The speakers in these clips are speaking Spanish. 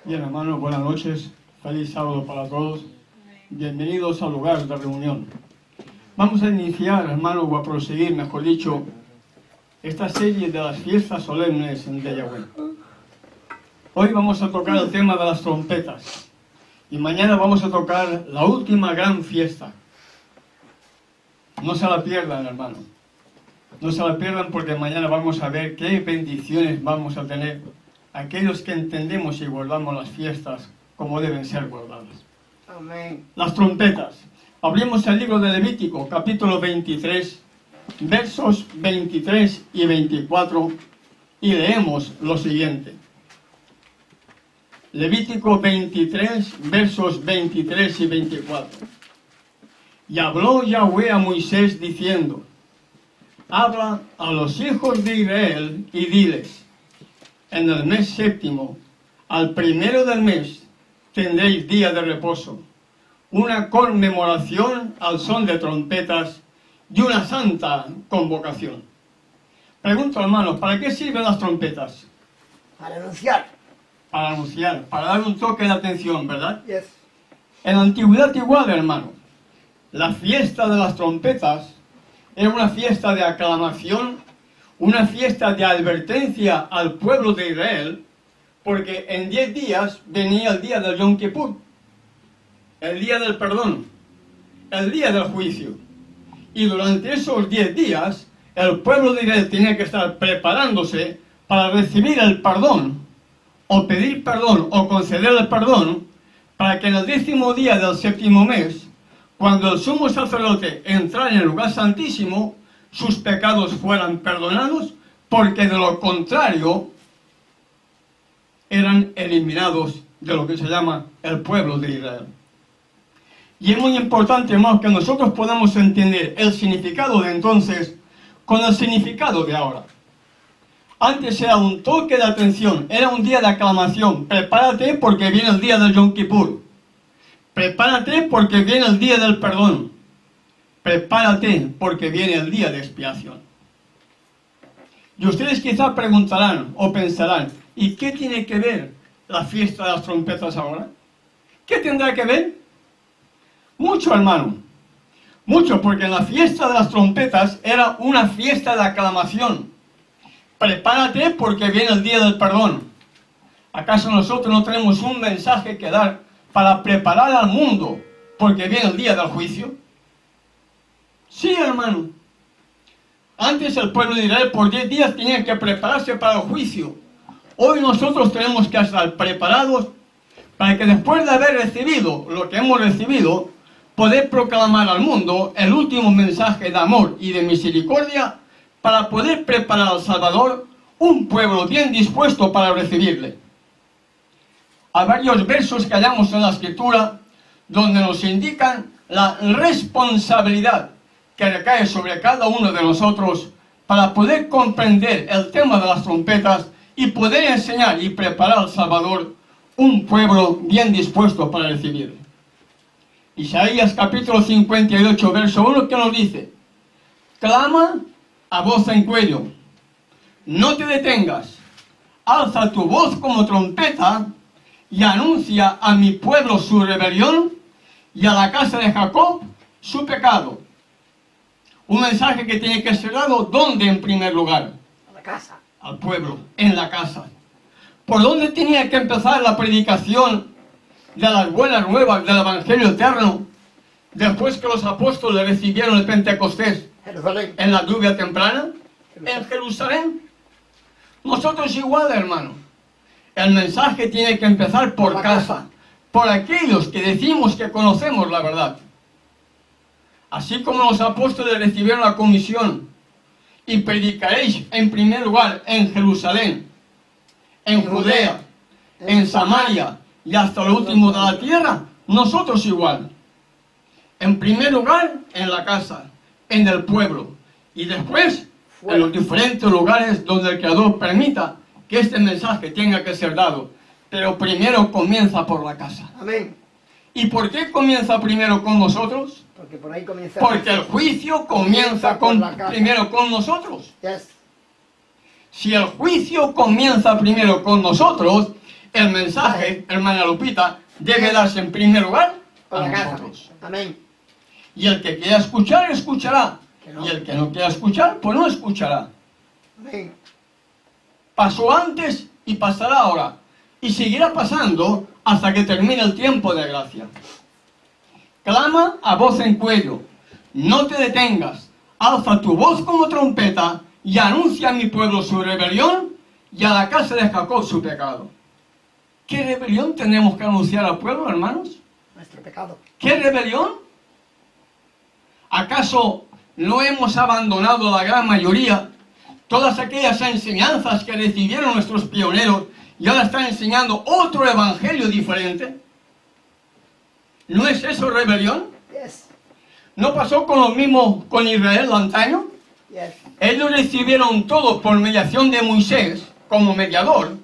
Bien, hermanos, buenas noches. Feliz sábado para todos. Bienvenidos al lugar de reunión. Vamos a iniciar, hermanos, o a proseguir, mejor dicho, esta serie de las fiestas solemnes de Yahweh. Hoy vamos a tocar el tema de las trompetas. Y mañana vamos a tocar la última gran fiesta. No se la pierdan, hermanos. No se la pierdan porque mañana vamos a ver qué bendiciones vamos a tener aquellos que entendemos y guardamos las fiestas como deben ser guardadas. Amén. Las trompetas. Abrimos el libro de Levítico, capítulo 23, versos 23 y 24, y leemos lo siguiente. Levítico 23, versos 23 y 24. Y habló Yahweh a Moisés diciendo: habla a los hijos de Israel y diles: en el mes séptimo, al primero del mes, tendréis día de reposo, una conmemoración al son de trompetas y una santa convocación. Pregunto, hermanos, ¿para qué sirven las trompetas? Para anunciar. Para anunciar, para dar un toque de atención, ¿verdad? Yes. En la antigüedad igual, hermano. La fiesta de las trompetas era una fiesta de aclamación, una fiesta de advertencia al pueblo de Israel, porque en 10 días venía el día del Yom Kippur, el día del perdón, el día del juicio. Y durante esos 10 días, el pueblo de Israel tenía que estar preparándose para recibir el perdón, o pedir perdón, o conceder el perdón, para que en el 10º día del séptimo mes, cuando el sumo sacerdote entrara en el lugar santísimo, sus pecados fueran perdonados, porque de lo contrario eran eliminados de lo que se llama el pueblo de Israel. Y es muy importante, hermanos, que nosotros podamos entender el significado de entonces con el significado de ahora. Antes era un toque de atención, era un día de aclamación. Prepárate porque viene el día del Yom Kippur. Prepárate porque viene el día del perdón. Prepárate porque viene el día de expiación. Y ustedes quizá preguntarán o pensarán: ¿y qué tiene que ver la fiesta de las trompetas ahora? ¿Qué tendrá que ver? Mucho, hermano. Mucho, porque la fiesta de las trompetas era una fiesta de aclamación. Prepárate porque viene el día del perdón. ¿Acaso nosotros no tenemos un mensaje que dar para preparar al mundo porque viene el día del juicio? Sí, hermano. Antes el pueblo de Israel por 10 días tenía que prepararse para el juicio. Hoy nosotros tenemos que estar preparados para que después de haber recibido lo que hemos recibido, poder proclamar al mundo el último mensaje de amor y de misericordia, para poder preparar al Salvador, un pueblo bien dispuesto para recibirle. Hay varios versos que hallamos en la Escritura donde nos indican la responsabilidad que recae sobre cada uno de nosotros para poder comprender el tema de las trompetas y poder enseñar y preparar al Salvador, un pueblo bien dispuesto para recibirle. Isaías capítulo 58, verso 1, que nos dice: clama a voz en cuello, no te detengas, alza tu voz como trompeta y anuncia a mi pueblo su rebelión y a la casa de Jacob su pecado. Un mensaje que tiene que ser dado, ¿dónde en primer lugar? A la casa. Al pueblo, en la casa. ¿Por dónde tenía que empezar la predicación de las buenas nuevas del Evangelio eterno después que los apóstoles recibieron el Pentecostés? Jerusalén. ¿En la lluvia temprana? ¿En Jerusalén? Nosotros igual, hermano. El mensaje tiene que empezar por casa, por aquellos que decimos que conocemos la verdad. Así como los apóstoles recibieron la comisión: y predicaréis en primer lugar en Jerusalén, en Judea, en Samaria y hasta lo último de la tierra, nosotros igual. En primer lugar, en la casa, en el pueblo, y después en los diferentes lugares donde el Creador permita que este mensaje tenga que ser dado. Pero primero comienza por la casa. Amén. ¿Y por qué comienza primero con nosotros? Porque por ahí comienza. Porque el juicio comienza primero con nosotros. Yes. Si el juicio comienza primero con nosotros, el mensaje, hermana Lupita, debe darse en primer lugar Con a la casa. nosotros. Amén. Y el que quiera escuchar, escuchará. Que no. Y el que no quiera escuchar, pues no escuchará. Amén. Pasó antes y pasará ahora. Y seguirá pasando hasta que termine el tiempo de gracia. Clama a voz en cuello. No te detengas. Alza tu voz como trompeta y anuncia a mi pueblo su rebelión y a la casa de Jacob su pecado. ¿Qué rebelión tenemos que anunciar al pueblo, hermanos? Nuestro pecado. ¿Qué rebelión? ¿Acaso no hemos abandonado la gran mayoría todas aquellas enseñanzas que recibieron nuestros pioneros y ahora están enseñando otro evangelio diferente? ¿No es eso rebelión? Yes. ¿No pasó con lo mismo con Israel antaño? Yes. Ellos recibieron todo por mediación de Moisés como mediador.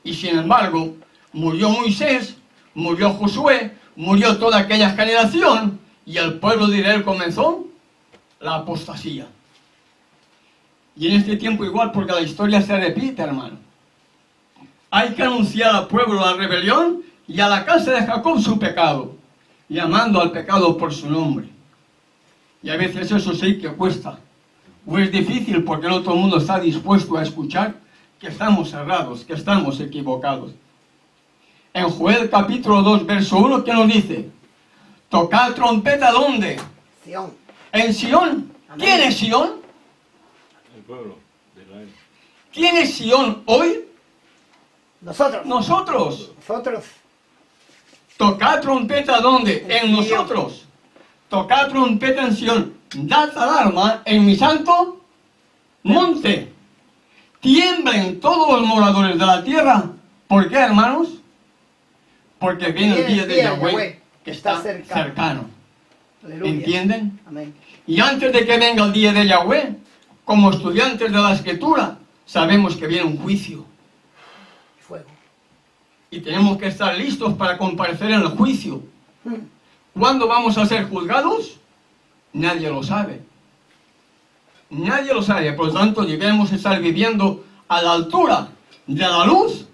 Y sin embargo, murió Moisés, murió Josué, murió toda aquella generación y el pueblo de Israel comenzó la apostasía. Y en este tiempo igual, porque la historia se repite, hermano. Hay que anunciar al pueblo la rebelión y a la casa de Jacob su pecado, llamando al pecado por su nombre. Y a veces eso sí que cuesta. O es difícil porque no todo el mundo está dispuesto a escuchar que estamos errados, que estamos equivocados. En Joel capítulo 2, verso 1, ¿qué nos dice? Tocad trompeta, ¿dónde? Sión. En Sion. Amén. ¿Quién es Sion? El pueblo de Israel. ¿Quién es Sion hoy? Nosotros. Nosotros. Nosotros. Tocad trompeta, ¿dónde? En nosotros. Tocad trompeta en Sion. Dad alarma en mi santo monte. Tiemblen todos los moradores de la tierra. ¿Por qué, hermanos? Porque viene el día de Yahweh, que está cercano. Aleluya. ¿Entienden? Amén. Y antes de que venga el día de Yahweh, como estudiantes de la Escritura, sabemos que viene un juicio. Fuego. Y tenemos que estar listos para comparecer en el juicio. ¿Cuándo vamos a ser juzgados? Nadie lo sabe. Nadie lo sabe. Por lo tanto, debemos estar viviendo a la altura de la luz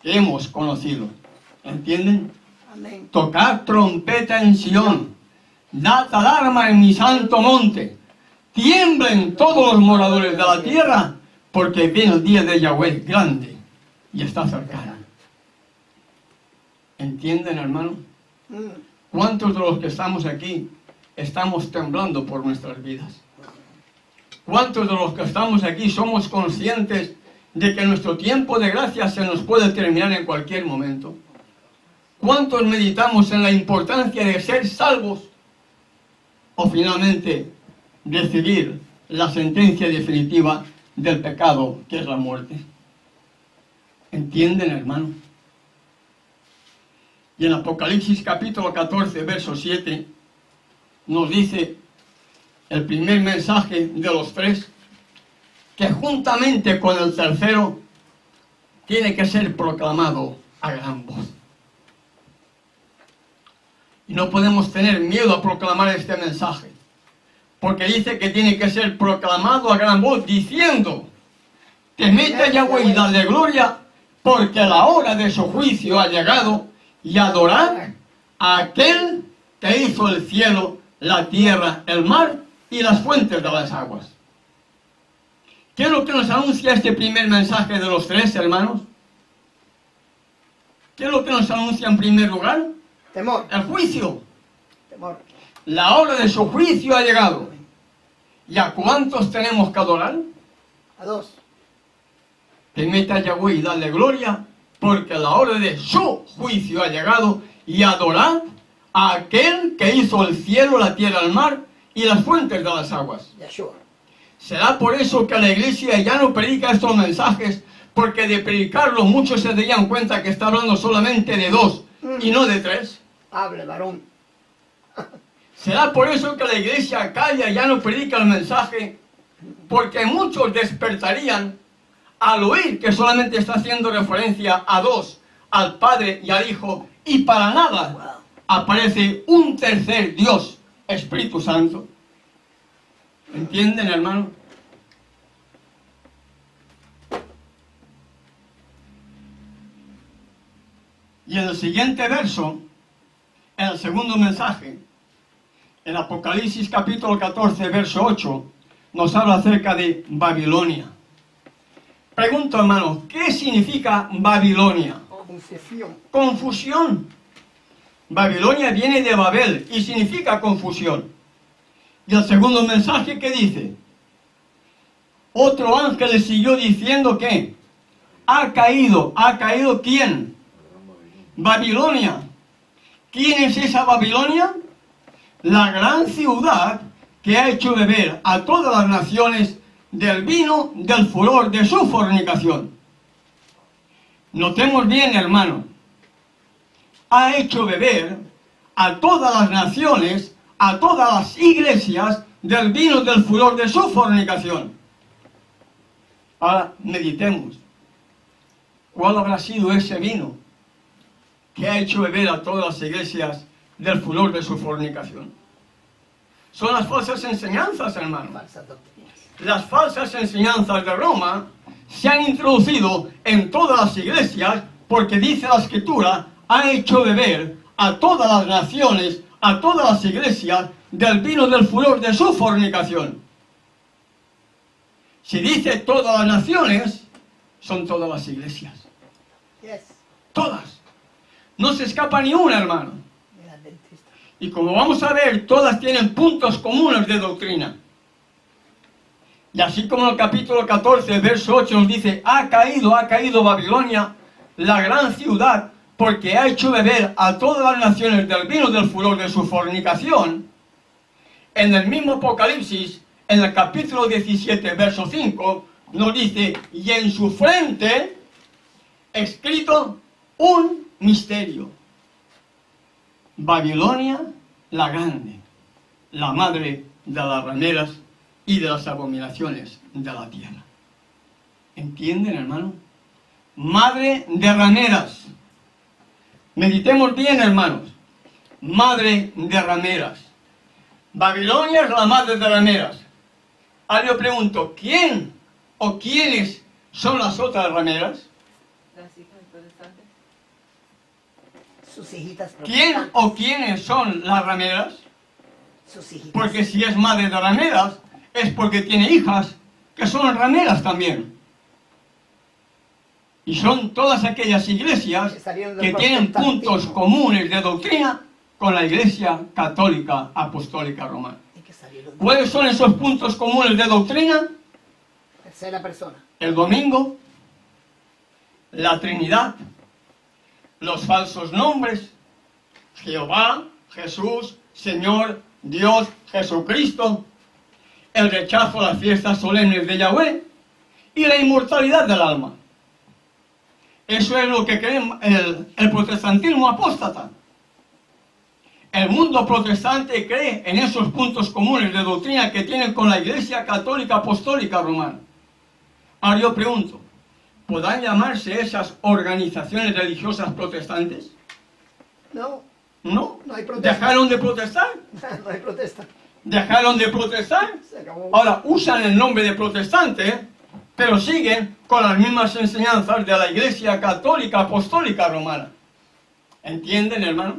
que hemos conocido. ¿Entienden? Amén. Tocad trompeta en Sion. Dad alarma en mi santo monte. Tiemblen todos los moradores de la tierra, porque viene el día de Yahweh grande y está cercano. ¿Entienden, hermano? ¿Cuántos de los que estamos aquí estamos temblando por nuestras vidas? ¿Cuántos de los que estamos aquí somos conscientes de que nuestro tiempo de gracia se nos puede terminar en cualquier momento? ¿Cuántos meditamos en la importancia de ser salvos o finalmente recibir la sentencia definitiva del pecado, que es la muerte? ¿Entienden, hermano? Y en Apocalipsis capítulo 14, verso 7, nos dice el primer mensaje de los tres, que juntamente con el tercero tiene que ser proclamado a gran voz. Y no podemos tener miedo a proclamar este mensaje, porque dice que tiene que ser proclamado a gran voz, diciendo: temed a Yahweh y dadle gloria, porque la hora de su juicio ha llegado, y adorad a aquel que hizo el cielo, la tierra, el mar y las fuentes de las aguas. ¿Qué es lo que nos anuncia este primer mensaje de los tres, hermanos? ¿Qué es lo que nos anuncia en primer lugar? Temor. El juicio. Temor. La hora de su juicio ha llegado. ¿Y a cuántos tenemos que adorar? A dos. Temed a Yahweh y dadle gloria, porque la hora de su juicio ha llegado, y adorad a aquel que hizo el cielo, la tierra, el mar y las fuentes de las aguas. Yeshua. ¿Será por eso que la iglesia ya no predica estos mensajes? Porque de predicarlos muchos se darían cuenta que está hablando solamente de dos y no de tres. Hable, varón. ¿Será por eso que la iglesia calla y ya no predica el mensaje? Porque muchos despertarían al oír que solamente está haciendo referencia a dos, al Padre y al Hijo, y para nada aparece un tercer Dios, Espíritu Santo. ¿Entienden, hermano? Y en el siguiente verso, en el segundo mensaje, en Apocalipsis capítulo 14, verso 8, nos habla acerca de Babilonia. Pregunto, hermano, ¿qué significa Babilonia? Confusión. Confusión. Babilonia viene de Babel y significa confusión. Y el segundo mensaje, ¿qué dice? Otro ángel le siguió diciendo que ha caído ¿quién? Babilonia. ¿Quién es esa Babilonia? La gran ciudad que ha hecho beber a todas las naciones del vino del furor de su fornicación. Notemos bien, hermano, ha hecho beber a todas las naciones, a todas las iglesias, del vino del furor de su fornicación. Ahora meditemos. ¿Cuál habrá sido ese vino que ha hecho beber a todas las iglesias del furor de su fornicación? Son las falsas enseñanzas, hermano. Falsas doctrinas. Las falsas enseñanzas de Roma se han introducido en todas las iglesias porque dice la Escritura, ha hecho beber a todas las naciones, a todas las iglesias, del vino del furor de su fornicación. Si dice todas las naciones, son todas las iglesias. Yes. Todas. No se escapa ni una, hermano. El adventista. Y como vamos a ver, todas tienen puntos comunes de doctrina. Y así como en el capítulo 14, verso 8 nos dice, ha caído Babilonia, la gran ciudad, porque ha hecho beber a todas las naciones del vino del furor de su fornicación. En el mismo Apocalipsis, en el capítulo 17, verso 5, nos dice, y en su frente, escrito, un misterio. Babilonia la grande, la madre de las rameras y de las abominaciones de la tierra. ¿Entienden, hermano? Madre de rameras. Meditemos bien, hermanos. Madre de rameras. Babilonia es la madre de rameras. Ahora yo pregunto, ¿quién o quiénes son las otras rameras? Las hijas protestantes. Sus hijitas ¿Quién protestantes. o quiénes son las rameras? Sus hijitas. Porque si es madre de rameras, es porque tiene hijas que son rameras también. Y son todas aquellas iglesias Que salieron del que tienen protestantismo. puntos comunes de doctrina con la Iglesia Católica Apostólica Romana. Y que salieron de ¿Cuáles son esos puntos comunes de doctrina? tercera persona. El domingo, la Trinidad, los falsos nombres, Jehová, Jesús, Señor, Dios, Jesucristo, el rechazo a las fiestas solemnes de Yahweh y la inmortalidad del alma. Eso es lo que cree el protestantismo apóstata. El mundo protestante cree en esos puntos comunes de doctrina que tienen con la Iglesia Católica Apostólica Romana. Ahora yo pregunto, ¿podrán llamarse esas organizaciones religiosas protestantes? No, No. no hay protesta. ¿Dejaron de protestar? No hay protesta. ¿Dejaron de protestar? Se acabó. Ahora usan el nombre de protestante, pero siguen con las mismas enseñanzas de la Iglesia Católica Apostólica Romana. ¿Entienden, hermano?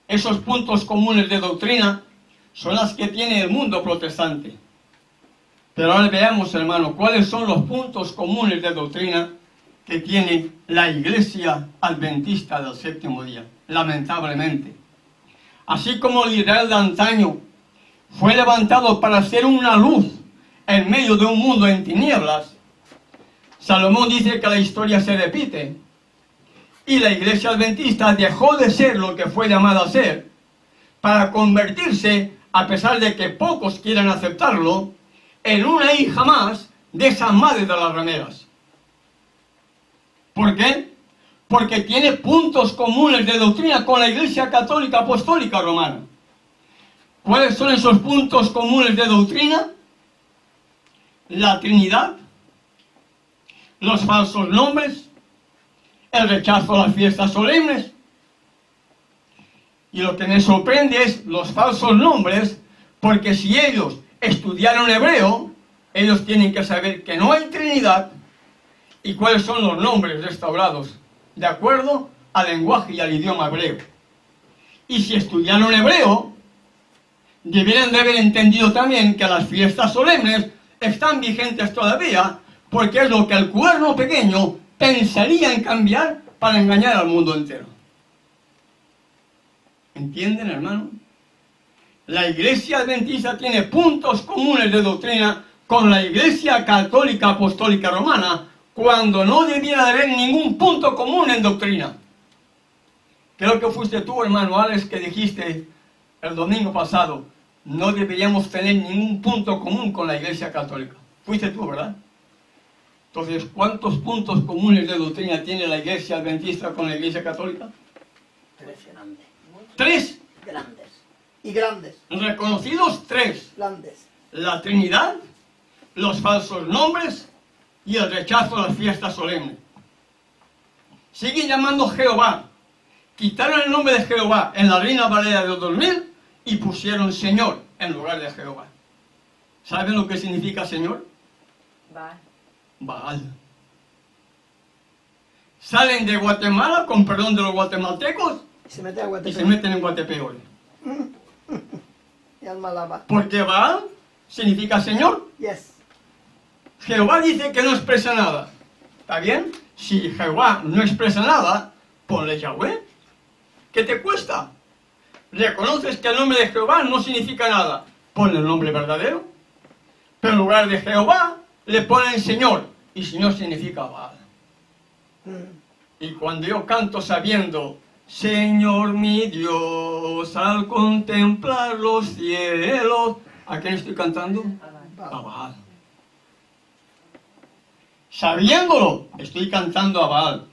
Esos puntos comunes de doctrina son las que tiene el mundo protestante. Pero ahora veamos, hermano, cuáles son los puntos comunes de doctrina que tiene la Iglesia Adventista del Séptimo Día, lamentablemente. Así como el Israel de antaño fue levantado para ser una luz en medio de un mundo en tinieblas, Salomón dice que la historia se repite y la Iglesia Adventista dejó de ser lo que fue llamada a ser para convertirse, a pesar de que pocos quieran aceptarlo, en una hija más de esa madre de las rameras. ¿Por qué? Porque tiene puntos comunes de doctrina con la Iglesia Católica Apostólica Romana. ¿Cuáles son esos puntos comunes de doctrina? La Trinidad, los falsos nombres, el rechazo a las fiestas solemnes. Y lo que me sorprende es los falsos nombres, porque si ellos estudiaron hebreo, ellos tienen que saber que no hay Trinidad y cuáles son los nombres restaurados de acuerdo al lenguaje y al idioma hebreo. Y si estudiaron hebreo, debieran de haber entendido también que las fiestas solemnes están vigentes todavía, porque es lo que el cuerno pequeño pensaría en cambiar para engañar al mundo entero. ¿Entienden, hermano? La Iglesia Adventista tiene puntos comunes de doctrina con la Iglesia Católica Apostólica Romana, cuando no debiera de haber ningún punto común en doctrina. Creo que fuiste tú, hermano Alex, que dijiste el domingo pasado, no deberíamos tener ningún punto común con la Iglesia Católica. Fuiste tú, ¿verdad? Entonces, ¿cuántos puntos comunes de doctrina tiene la Iglesia Adventista con la Iglesia Católica? 3 grandes. 3. Grandes. Y grandes. Reconocidos 3. Grandes. La Trinidad, los falsos nombres y el rechazo a las fiestas solemnes. Siguen llamando Jehová. Quitaron el nombre de Jehová en la Reina Valera de 2000 y pusieron Señor en lugar de Jehová. ¿Saben lo que significa Señor? Va. Baal. Salen de Guatemala, con perdón de los guatemaltecos, Y se mete a y Guatepe. se meten en Guatepeor. Y alma lava. Porque Baal significa Señor. Yes. Jehová dice que no expresa nada. ¿Está bien? Si Jehová no expresa nada, ponle Yahweh. ¿Qué te cuesta? Reconoces que el nombre de Jehová no significa nada. Ponle el nombre verdadero. Pero en lugar de Jehová, le ponen Señor. Y Señor significa Baal. Y cuando yo canto sabiendo, Señor mi Dios, al contemplar los cielos, ¿a quién estoy cantando? A Baal. Sabiéndolo, estoy cantando a Baal.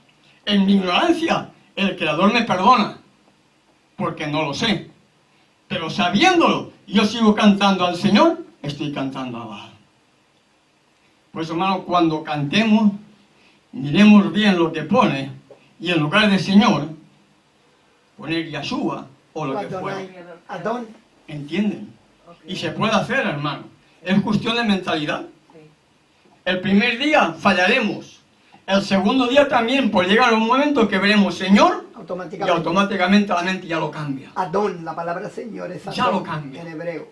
En mi ignorancia, el Creador me perdona, porque no lo sé. Pero sabiéndolo, yo sigo cantando al Señor, estoy cantando a Baal. Pues hermano, cuando cantemos, miremos bien lo que pone, y en lugar de Señor, poner Yahshua o lo que fuera. Adón. ¿Entienden? Ok. Y se puede hacer, hermano. Es cuestión de mentalidad. Sí. El primer día fallaremos. El segundo día también, pues llegará un momento que veremos Señor y Automáticamente. automáticamente la mente ya lo cambia. Adón, la palabra Señor es Adón. Ya lo cambia. En hebreo.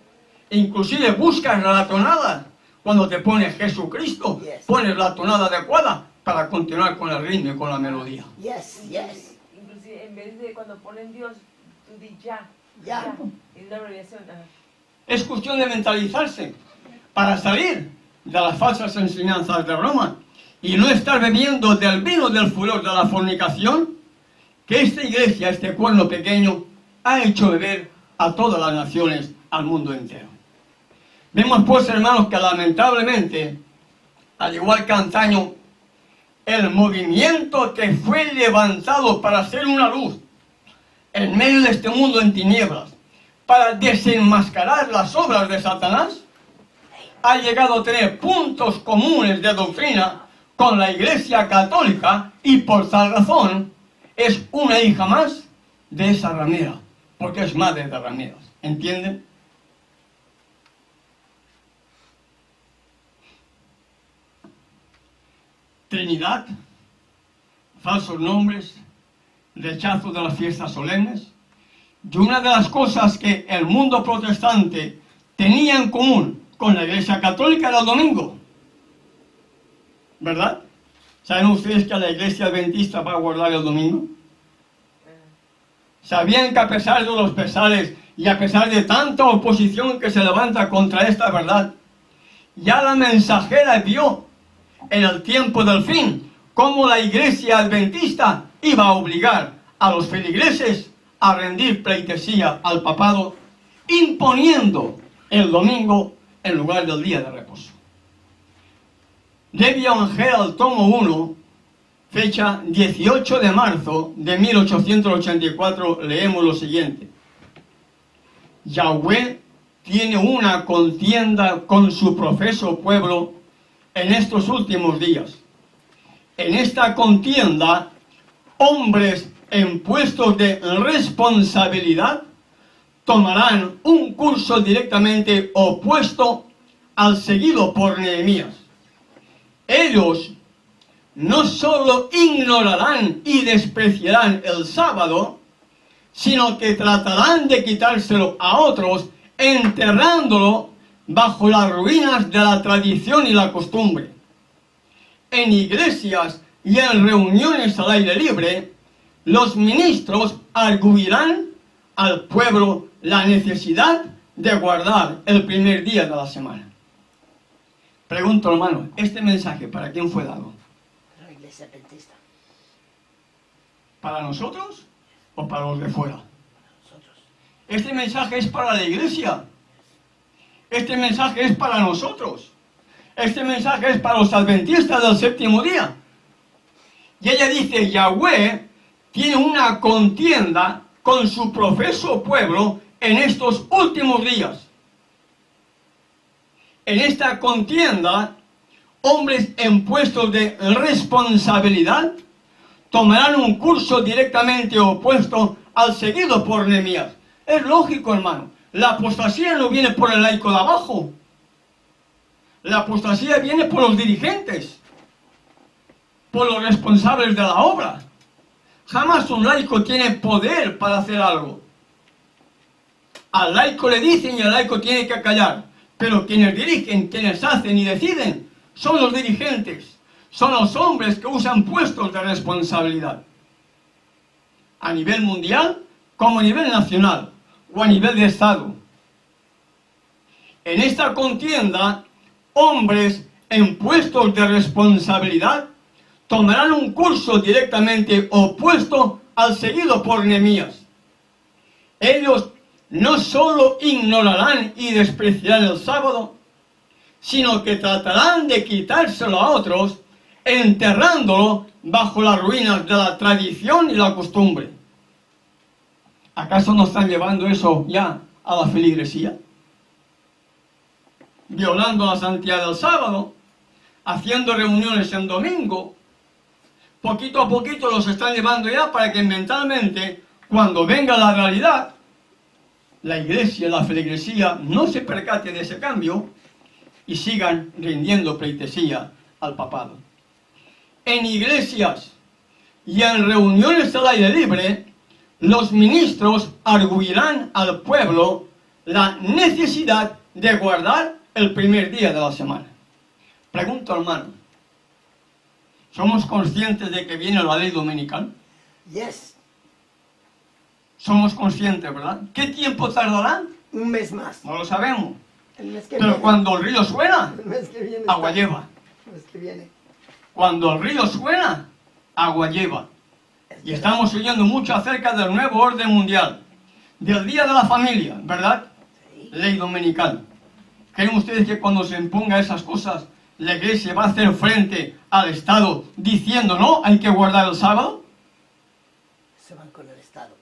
E inclusive buscas la tonada. Cuando te pones Jesucristo, Yes. pones la tonada adecuada para continuar con el ritmo y con la melodía. Yes, yes. Inclusive en vez de cuando ponen Dios, tú di ya. Ya. Es una abreviación. Ajá. Es cuestión de mentalizarse para salir de las falsas enseñanzas de Roma y no estar bebiendo del vino del furor de la fornicación que esta iglesia, este cuerno pequeño, ha hecho beber a todas las naciones, al mundo entero. Vemos pues, hermanos, que lamentablemente, al igual que antaño, el movimiento que fue levantado para hacer una luz en medio de este mundo en tinieblas, para desenmascarar las obras de Satanás, ha llegado a tener puntos comunes de doctrina con la Iglesia Católica y por tal razón es una hija más de esa ramera, porque es madre de rameras. ¿Entienden? Trinidad, falsos nombres, rechazo de las fiestas solemnes. Y una de las cosas que el mundo protestante tenía en común con la Iglesia Católica era el domingo. ¿Verdad? ¿Saben ustedes que la Iglesia Adventista va a guardar el domingo? ¿Sabían que a pesar de los pesares y a pesar de tanta oposición que se levanta contra esta verdad, ya la mensajera vio en el tiempo del fin cómo la Iglesia Adventista iba a obligar a los feligreses a rendir pleitesía al papado, imponiendo el domingo en lugar del día de reposo? Debian Herald, tomo 1, fecha 18 de marzo de 1884, leemos lo siguiente. Yahweh tiene una contienda con su profeso pueblo en estos últimos días. En esta contienda, hombres en puestos de responsabilidad tomarán un curso directamente opuesto al seguido por Nehemías. Ellos no solo ignorarán y despreciarán el sábado, sino que tratarán de quitárselo a otros, enterrándolo bajo las ruinas de la tradición y la costumbre. En iglesias y en reuniones al aire libre, los ministros arguirán al pueblo la necesidad de guardar el primer día de la semana. Pregunto, hermano, ¿este mensaje para quién fue dado? La iglesia adventista. ¿Para nosotros o para los de fuera? Nosotros. Este mensaje es para la iglesia. Este mensaje es para nosotros. Este mensaje es para los adventistas del séptimo día. Y ella dice, Yahweh tiene una contienda con su profeso pueblo en estos últimos días. En esta contienda, hombres en puestos de responsabilidad tomarán un curso directamente opuesto al seguido por Nehemías. Es lógico, hermano. La apostasía no viene por el laico de abajo. La apostasía viene por los dirigentes, por los responsables de la obra. Jamás un laico tiene poder para hacer algo. Al laico le dicen y el laico tiene que callar. Pero quienes dirigen, quienes hacen y deciden, son los dirigentes. Son los hombres que usan puestos de responsabilidad. A nivel mundial, como a nivel nacional, o a nivel de Estado. En esta contienda, hombres en puestos de responsabilidad tomarán un curso directamente opuesto al seguido por Nehemías. Ellos no solo ignorarán y despreciarán el sábado, sino que tratarán de quitárselo a otros, enterrándolo bajo las ruinas de la tradición y la costumbre. ¿Acaso no están llevando eso ya a la feligresía? Violando la santidad del sábado, haciendo reuniones en domingo. Poquito a poquito los están llevando ya para que mentalmente, cuando venga la realidad, la iglesia, la feligresía, no se percate de ese cambio y sigan rindiendo pleitesía al papado. En iglesias y en reuniones al aire libre, los ministros arguirán al pueblo la necesidad de guardar el primer día de la semana. Pregunto, hermano, ¿somos conscientes de que viene la ley dominical? Yes. Somos conscientes, ¿verdad? ¿Qué tiempo tardará? Un mes más. No lo sabemos. El mes que Pero viene. cuando el río suena, El mes que viene. agua está. lleva. El mes que viene. Cuando el río suena, agua lleva. Y estamos oyendo mucho acerca del nuevo orden mundial, del Día de la Familia, ¿verdad? Sí. Ley dominical. ¿Creen ustedes que cuando se imponga esas cosas, la iglesia va a hacer frente al Estado diciendo, no, hay que guardar el sábado? Se van con el Estado.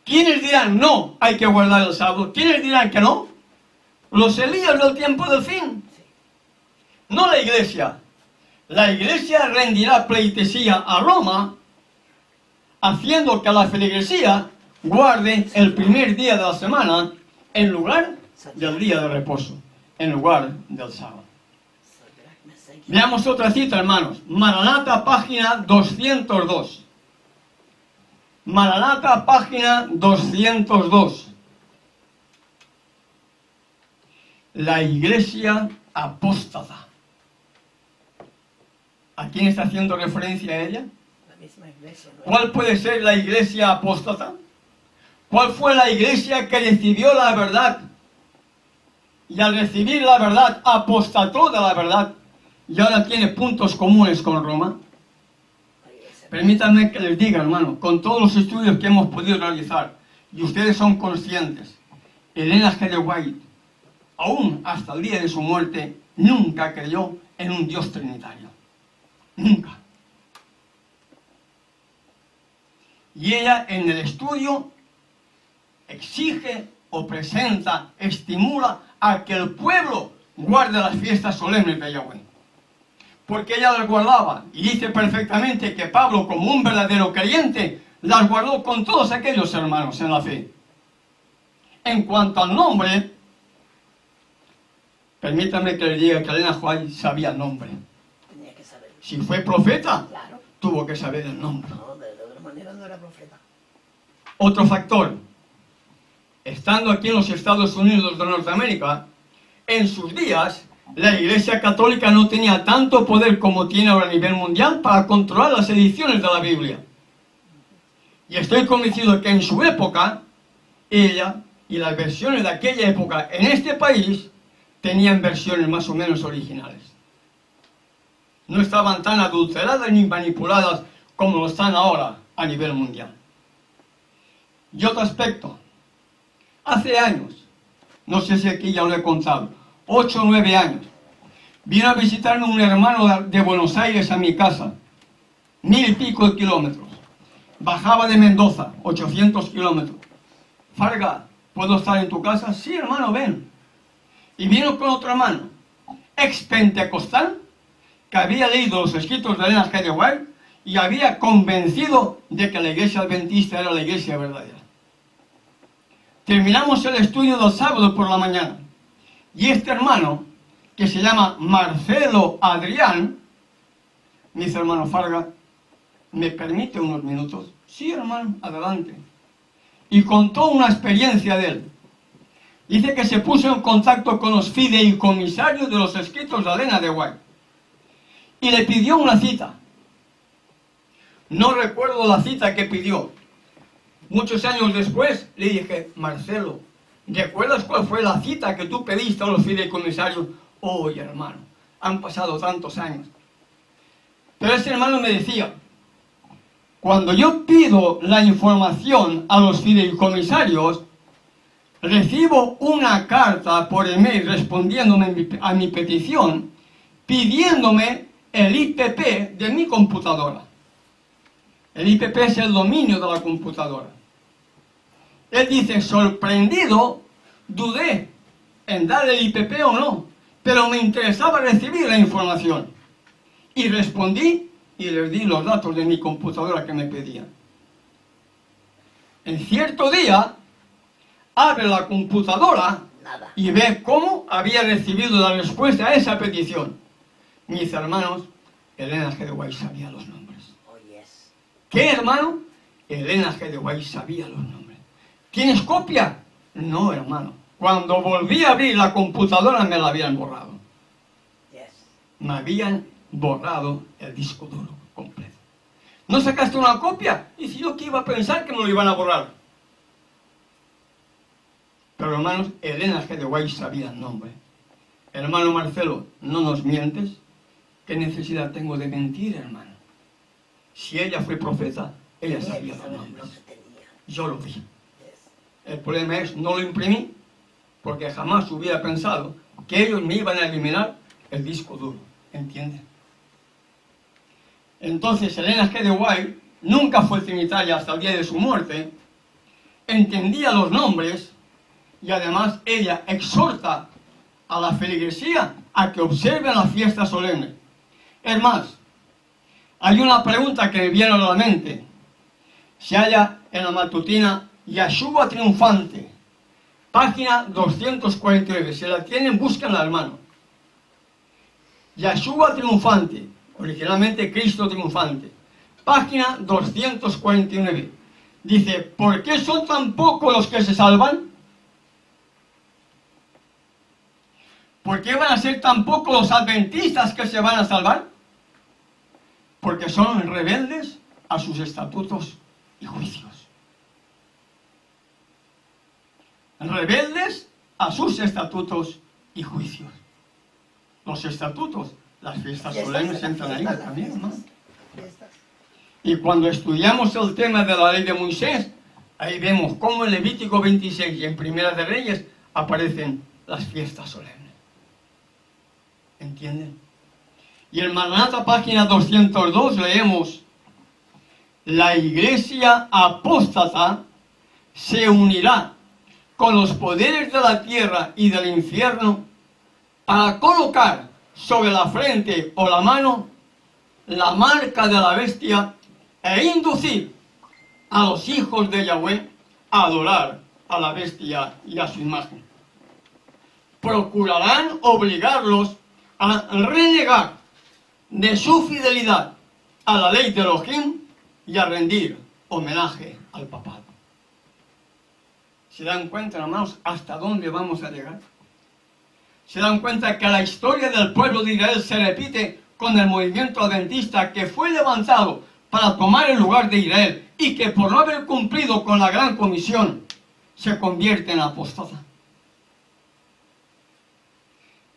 ¿Quiénes dirán, no, hay que guardar el sábado? ¿Quiénes dirán que no? Los Elías del tiempo del fin. No la iglesia. La iglesia rendirá pleitesía a Roma, haciendo que la feligresía guarde el primer día de la semana en lugar del día de reposo, en lugar del sábado. Veamos otra cita, hermanos. Maranata, página 202. Maranata, página 202. La iglesia apóstata. ¿A quién está haciendo referencia ella? La misma iglesia. ¿no? ¿Cuál puede ser la iglesia apóstata? ¿Cuál fue la iglesia que recibió la verdad? Y al recibir la verdad, apostató de la verdad. Y ahora tiene puntos comunes con Roma. La iglesia. Permítanme que les diga, hermano, con todos los estudios que hemos podido realizar, y ustedes son conscientes, Elena G. de White, aún hasta el día de su muerte, nunca creyó en un Dios trinitario. Nunca. Y ella en el estudio exige o presenta, estimula a que el pueblo guarde las fiestas solemnes de Yahweh. Porque ella las guardaba, y dice perfectamente que Pablo, como un verdadero creyente, las guardó con todos aquellos hermanos en la fe. En cuanto al nombre, permítanme que le diga que Elena White sabía el nombre. Tenía que saberlo. Si fue profeta, Claro. tuvo que saber el nombre. No, de otra manera no era profeta. Otro factor, estando aquí en los Estados Unidos de Norteamérica, en sus días la Iglesia Católica no tenía tanto poder como tiene ahora a nivel mundial para controlar las ediciones de la Biblia. Y estoy convencido que en su época, ella y las versiones de aquella época en este país tenían versiones más o menos originales. No estaban tan adulteradas ni manipuladas como lo están ahora a nivel mundial. Y otro aspecto, hace años, no sé si aquí ya lo he contado, 8 o 9 años, vino a visitarme un hermano de Buenos Aires a mi casa, 1000 y pico de kilómetros. Bajaba de Mendoza, 800 kilómetros. Farga, ¿puedo estar en tu casa? Sí, hermano, ven. Y vino con otro hermano, ex pentecostal, que había leído los escritos de Ellen G. White y había convencido de que la iglesia adventista era la iglesia verdadera. Terminamos el estudio del sábado por la mañana. Y este hermano, que se llama Marcelo Adrián, me dice, hermano Farga, ¿me permite unos minutos? Sí, hermano, adelante. Y contó una experiencia de él. Dice que se puso en contacto con los fideicomisarios de los escritos de Ellen G. White. Y le pidió una cita. No recuerdo la cita que pidió. Muchos años después le dije, Marcelo, ¿recuerdas cuál fue la cita que tú pediste a los fideicomisarios? Oye, hermano, han pasado tantos años. Pero ese hermano me decía, cuando yo pido la información a los fideicomisarios, recibo una carta por email respondiéndome a mi petición, pidiéndome el IPP de mi computadora. El IPP es el dominio de la computadora. Él dice, sorprendido, dudé en dar el IPP o no, pero me interesaba recibir la información. Y respondí y les di los datos de mi computadora que me pedían. En cierto día, abre la computadora Nada. y ve cómo había recibido la respuesta a esa petición. Mis hermanos, Ellen G. White sabía los nombres. Oh, yes. ¿Qué, hermano? Ellen G. White sabía los nombres. ¿Tienes copia? No, hermano. Cuando volví a abrir la computadora me la habían borrado. Yes. Me habían borrado el disco duro completo. ¿No sacaste una copia? Y si yo que iba a pensar que me lo iban a borrar. Pero hermanos, Ellen G. White sabía el nombre. Hermano Marcelo, no nos mientes. ¿Qué necesidad tengo de mentir, hermano? Si ella fue profeta, ella Tenía sabía que los saber lo nombres. que tenía. Yo lo vi. Yes. El problema es, no lo imprimí, porque jamás hubiera pensado que ellos me iban a eliminar el disco duro. ¿Entienden? Entonces, Ellen G. White nunca fue trinitaria hasta el día de su muerte, entendía los nombres, y además ella exhorta a la feligresía a que observen la fiesta solemne. Es más, hay una pregunta que me viene a la mente. Se halla en la matutina Yeshua Triunfante, página 249. Si la tienen, búsquenla, hermano. Yeshua Triunfante, originalmente Cristo Triunfante, página 249. Dice, ¿por qué son tan pocos los que se salvan? ¿Por qué van a ser tan pocos los adventistas que se van a salvar? Porque son rebeldes a sus estatutos y juicios. Rebeldes a sus estatutos y juicios. Los estatutos, las fiestas solemnes entran ahí también, hermano. Fiestas. Y cuando estudiamos el tema de la ley de Moisés, ahí vemos cómo en Levítico 26 y en Primera de Reyes aparecen las fiestas solemnes. ¿Entienden? Y en Maranatha, página 202, leemos, la iglesia apóstata se unirá con los poderes de la tierra y del infierno para colocar sobre la frente o la mano la marca de la bestia e inducir a los hijos de Yahweh a adorar a la bestia y a su imagen. Procurarán obligarlos a renegar de su fidelidad a la ley de Elohim y a rendir homenaje al papado. ¿Se dan cuenta, hermanos, hasta dónde vamos a llegar? ¿Se dan cuenta que la historia del pueblo de Israel se repite con el movimiento adventista que fue levantado para tomar el lugar de Israel y que por no haber cumplido con la gran comisión se convierte en apóstata?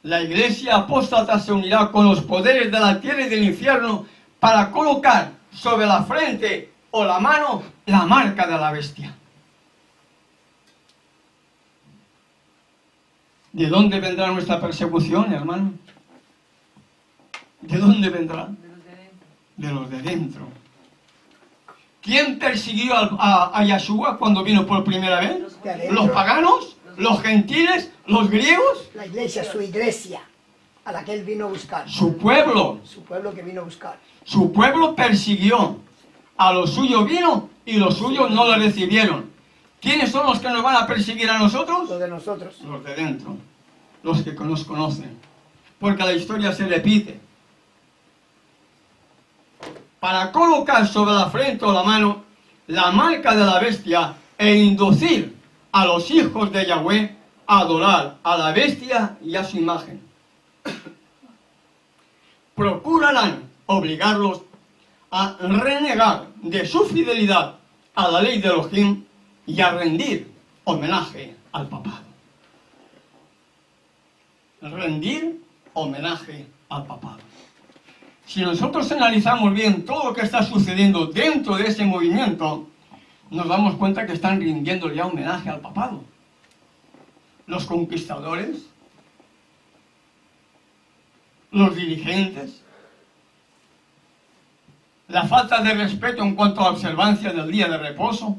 La iglesia apóstata se unirá con los poderes de la tierra y del infierno para colocar sobre la frente o la mano la marca de la bestia. ¿De dónde vendrá nuestra persecución, hermano? ¿De dónde vendrá? De los de dentro. De los de dentro. ¿Quién persiguió a Yeshua cuando vino por primera vez? Los De judíos. ¿Los paganos? ¿Los gentiles? ¿Los griegos? La iglesia, su iglesia, a la que él vino a buscar. Su pueblo. Su pueblo que vino a buscar. Su pueblo persiguió. A los suyos vino y los suyos no le recibieron. ¿Quiénes son los que nos van a perseguir a nosotros? Lo de nosotros. Los de dentro. Los que nos conocen. Porque la historia se repite. Para colocar sobre la frente o la mano la marca de la bestia e inducir a los hijos de Yahweh a adorar a la bestia y a su imagen. Procurarán obligarlos a renegar de su fidelidad a la ley de Elohim y a rendir homenaje al papado. Rendir homenaje al papado. Si nosotros analizamos bien todo lo que está sucediendo dentro de ese movimiento, nos damos cuenta que están rindiendo ya homenaje al papado. Los conquistadores, los dirigentes, la falta de respeto en cuanto a la observancia del día de reposo,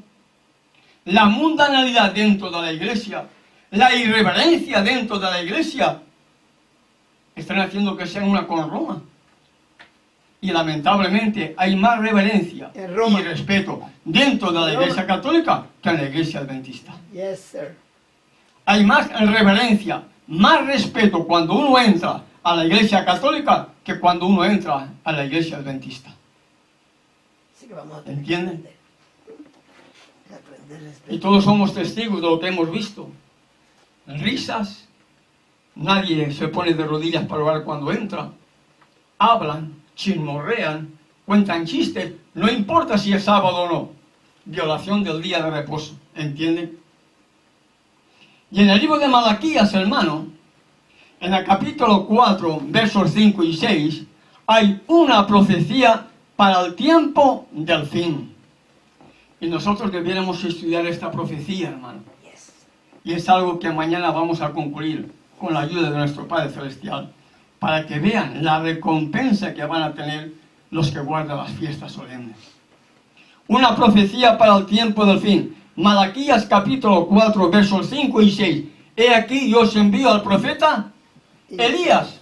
la mundanalidad dentro de la iglesia, la irreverencia dentro de la iglesia, están haciendo que sea una con Roma. Y lamentablemente hay más reverencia En Roma. y respeto dentro de la En Roma. iglesia católica que en la iglesia adventista. Yes, sir. Hay más reverencia, más respeto cuando uno entra a la iglesia católica que cuando uno entra a la iglesia adventista. Así que vamos a tener ¿Entienden? que aprender Y respeto. todos somos testigos de lo que hemos visto. Risas, nadie se pone de rodillas para orar cuando entra. Hablan, chismorrean, cuentan chistes, no importa si es sábado o no. Violación del día de reposo, ¿entienden? Y en el libro de Malaquías, hermano, en el capítulo 4, versos 5 y 6, hay una profecía para el tiempo del fin. Y nosotros debiéramos estudiar esta profecía, hermano. Yes. Y es algo que mañana vamos a concluir con la ayuda de nuestro Padre Celestial, para que vean la recompensa que van a tener los que guardan las fiestas solemnes. Una profecía para el tiempo del fin. Malaquías capítulo 4, versos 5 y 6. He aquí yo os envío al profeta Elías,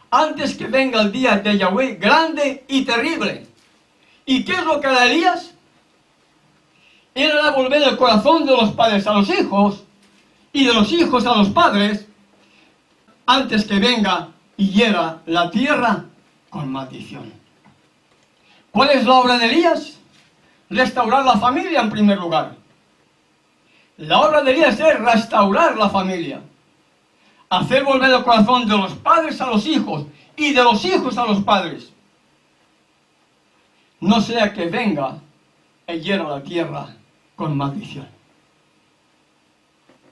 antes que venga el día de Yahweh grande y terrible. ¿Y qué es lo que hará Elías? Él hará volver el corazón de los padres a los hijos y de los hijos a los padres, antes que venga y hiera la tierra con maldición. ¿Cuál es la obra de Elías? Restaurar la familia en primer lugar. La obra de Elías es restaurar la familia. Hacer volver el corazón de los padres a los hijos y de los hijos a los padres. No sea que venga y hiera la tierra con maldición.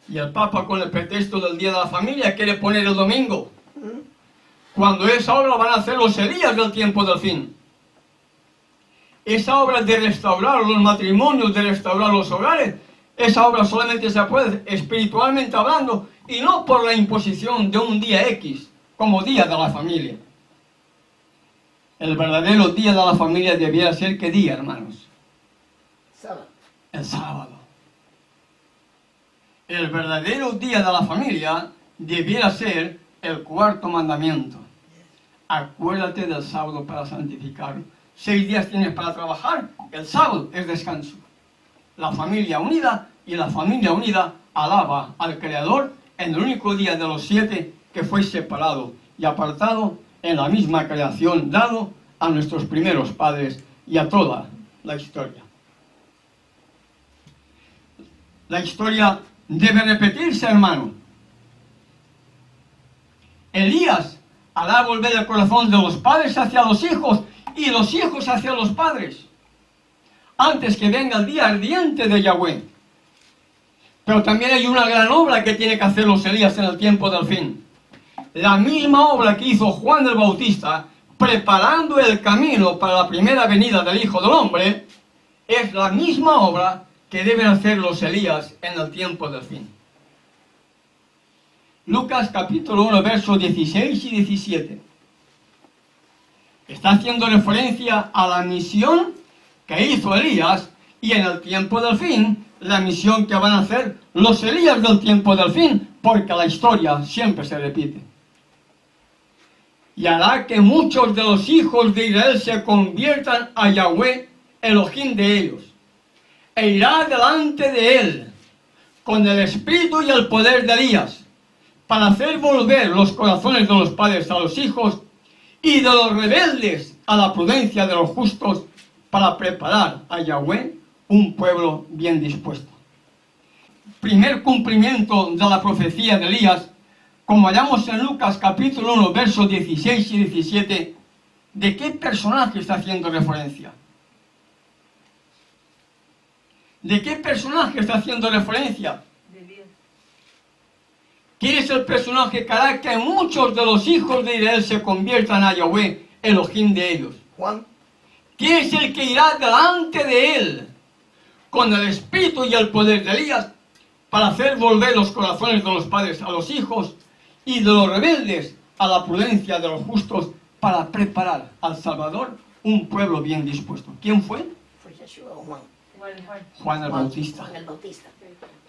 Y el Papa, con el pretexto del Día de la Familia, quiere poner el domingo, cuando esa obra van a hacer los Elías del tiempo del fin. Esa obra de restaurar los matrimonios, de restaurar los hogares, esa obra solamente se puede espiritualmente hablando y no por la imposición de un día X como Día de la Familia. El verdadero Día de la Familia debiera ser ¿qué día, hermanos? Sábado. El sábado. El verdadero Día de la Familia debiera ser el cuarto mandamiento. Acuérdate del sábado para santificarlo. 6 días tienes para trabajar, el sábado es descanso. La familia unida, y la familia unida alaba al Creador en el único día de los 7 que fue separado y apartado en la misma creación dado a nuestros primeros padres y a toda la historia. La historia debe repetirse, hermano. Elías hará volver el corazón de los padres hacia los hijos y los hijos hacia los padres, antes que venga el día ardiente de Yahweh. Pero también hay una gran obra que tiene que hacer los Elías en el tiempo del fin. La misma obra que hizo Juan el Bautista, preparando el camino para la primera venida del Hijo del Hombre, es la misma obra que deben hacer los Elías en el tiempo del fin. Lucas capítulo 1, versos 16 y 17. Está haciendo referencia a la misión que hizo Elías y en el tiempo del fin, la misión que van a hacer los Elías del tiempo del fin, porque la historia siempre se repite. Y hará que muchos de los hijos de Israel se conviertan a Yahweh, Elohim de ellos, e irá delante de él con el espíritu y el poder de Elías, para hacer volver los corazones de los padres a los hijos y de los rebeldes a la prudencia de los justos, para preparar a Yahweh un pueblo bien dispuesto. Primer cumplimiento de la profecía de Elías, como hallamos en Lucas capítulo 1, versos 16 y 17, ¿de qué personaje está haciendo referencia? ¿De qué personaje está haciendo referencia? De Dios. ¿Quién es el personaje que hará que muchos de los hijos de Israel se conviertan a Yahweh, Elohim de ellos? Juan, ¿Quién es el que irá delante de él con el espíritu y el poder de Elías para hacer volver los corazones de los padres a los hijos y de los rebeldes a la prudencia de los justos, para preparar al Salvador un pueblo bien dispuesto? ¿Quién fue? fue Yeshua o Juan. Juan el Bautista. Juan el Bautista.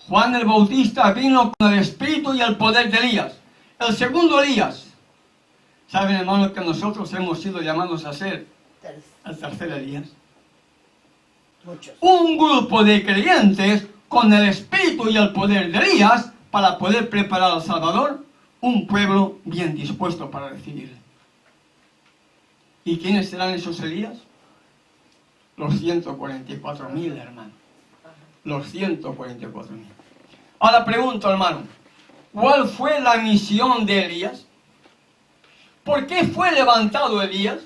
Juan el Bautista vino con el espíritu y el poder de Elías. El segundo Elías. ¿Saben, hermanos, que nosotros hemos sido llamados a ser el tercer Elías? Muchos. Un grupo de creyentes con el espíritu y el poder de Elías para poder preparar al Salvador, un pueblo bien dispuesto para recibirle. ¿Y quiénes serán esos Elías? Los 144.000, hermano. Los 144.000. Ahora pregunto, hermano, ¿cuál fue la misión de Elías? ¿Por qué fue levantado Elías?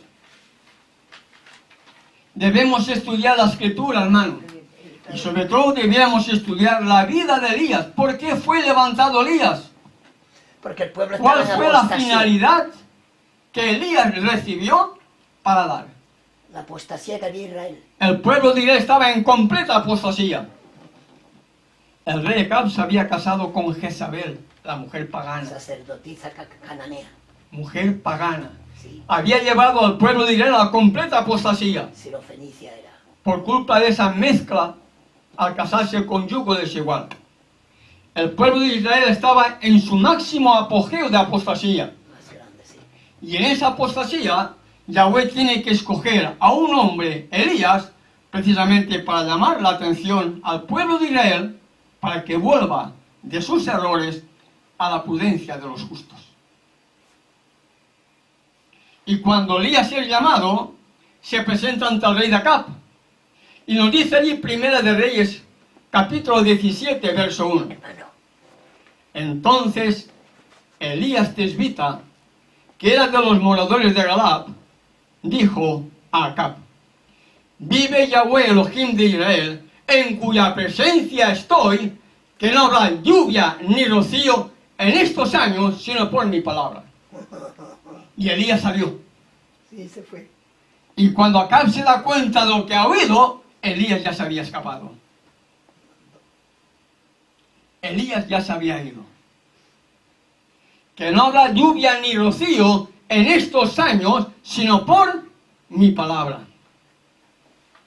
Debemos estudiar la Escritura, hermano. Y sobre todo debíamos estudiar la vida de Elías. ¿Por qué fue levantado Elías? Porque el pueblo estaba ¿Cuál en fue la apostasía. finalidad que Elías recibió para dar? La apostasía que había Israel. El pueblo de Israel estaba en completa apostasía. El rey Acab se había casado con Jezabel, la mujer pagana. Sacerdotisa cananea. Mujer pagana. Sí. Había llevado al pueblo de Israel a la completa apostasía. Sirofenicia era. Por culpa de esa mezcla al casarse con yugo desigual. El pueblo de Israel estaba en su máximo apogeo de apostasía. Más grande, sí. Y en esa apostasía, Yahweh tiene que escoger a un hombre, Elías, precisamente para llamar la atención al pueblo de Israel, para que vuelva de sus errores a la prudencia de los justos. Y cuando Elías es llamado, se presenta ante el rey de Acab. Y nos dice allí Primera de Reyes, capítulo 17, verso 1. Hermano, Entonces Elías Tisbita, que era de los moradores de Galad, dijo a Acab: vive Yahweh Elohim de Israel, en cuya presencia estoy, que no habrá lluvia ni rocío en estos años, sino por mi palabra. Y Elías salió. sí, se fue. Y cuando Acab se da cuenta de lo que ha oído, Elías ya se había escapado. Elías ya se había ido. Que no habrá lluvia ni rocío en estos años, sino por mi palabra.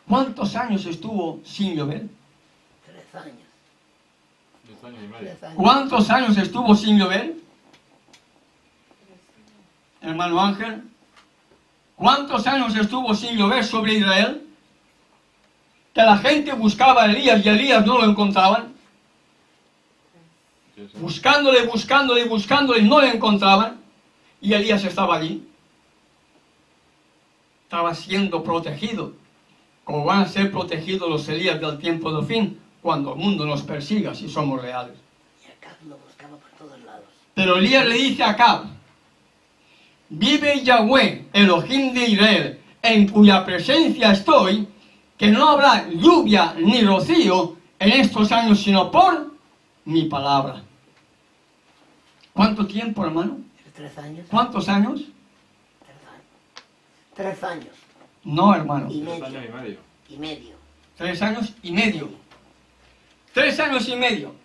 ¿Cuántos años estuvo sin llover? 3 años. 10 años y medio. 3 años. ¿Cuántos años estuvo sin llover? Hermano Ángel, ¿cuántos años estuvo sin llover sobre Israel? Que la gente buscaba a Elías y Elías no lo encontraban. Sí, sí. Buscándole y no le encontraban. Y Elías estaba allí. estaba siendo protegido, como van a ser protegidos los Elías del tiempo del fin, cuando el mundo nos persiga si somos reales. Y Acab lo buscaba por todos lados. Pero Elías le dice a Acab: vive Yahweh, Elohim de Israel, en cuya presencia estoy, que no habrá lluvia ni rocío en estos años, sino por mi palabra. ¿Cuánto tiempo, hermano? 3 años. ¿Cuántos años? 3 años. No, hermano. Y 3 medio. años y medio. Y medio. 3 años y medio. 3 años y medio.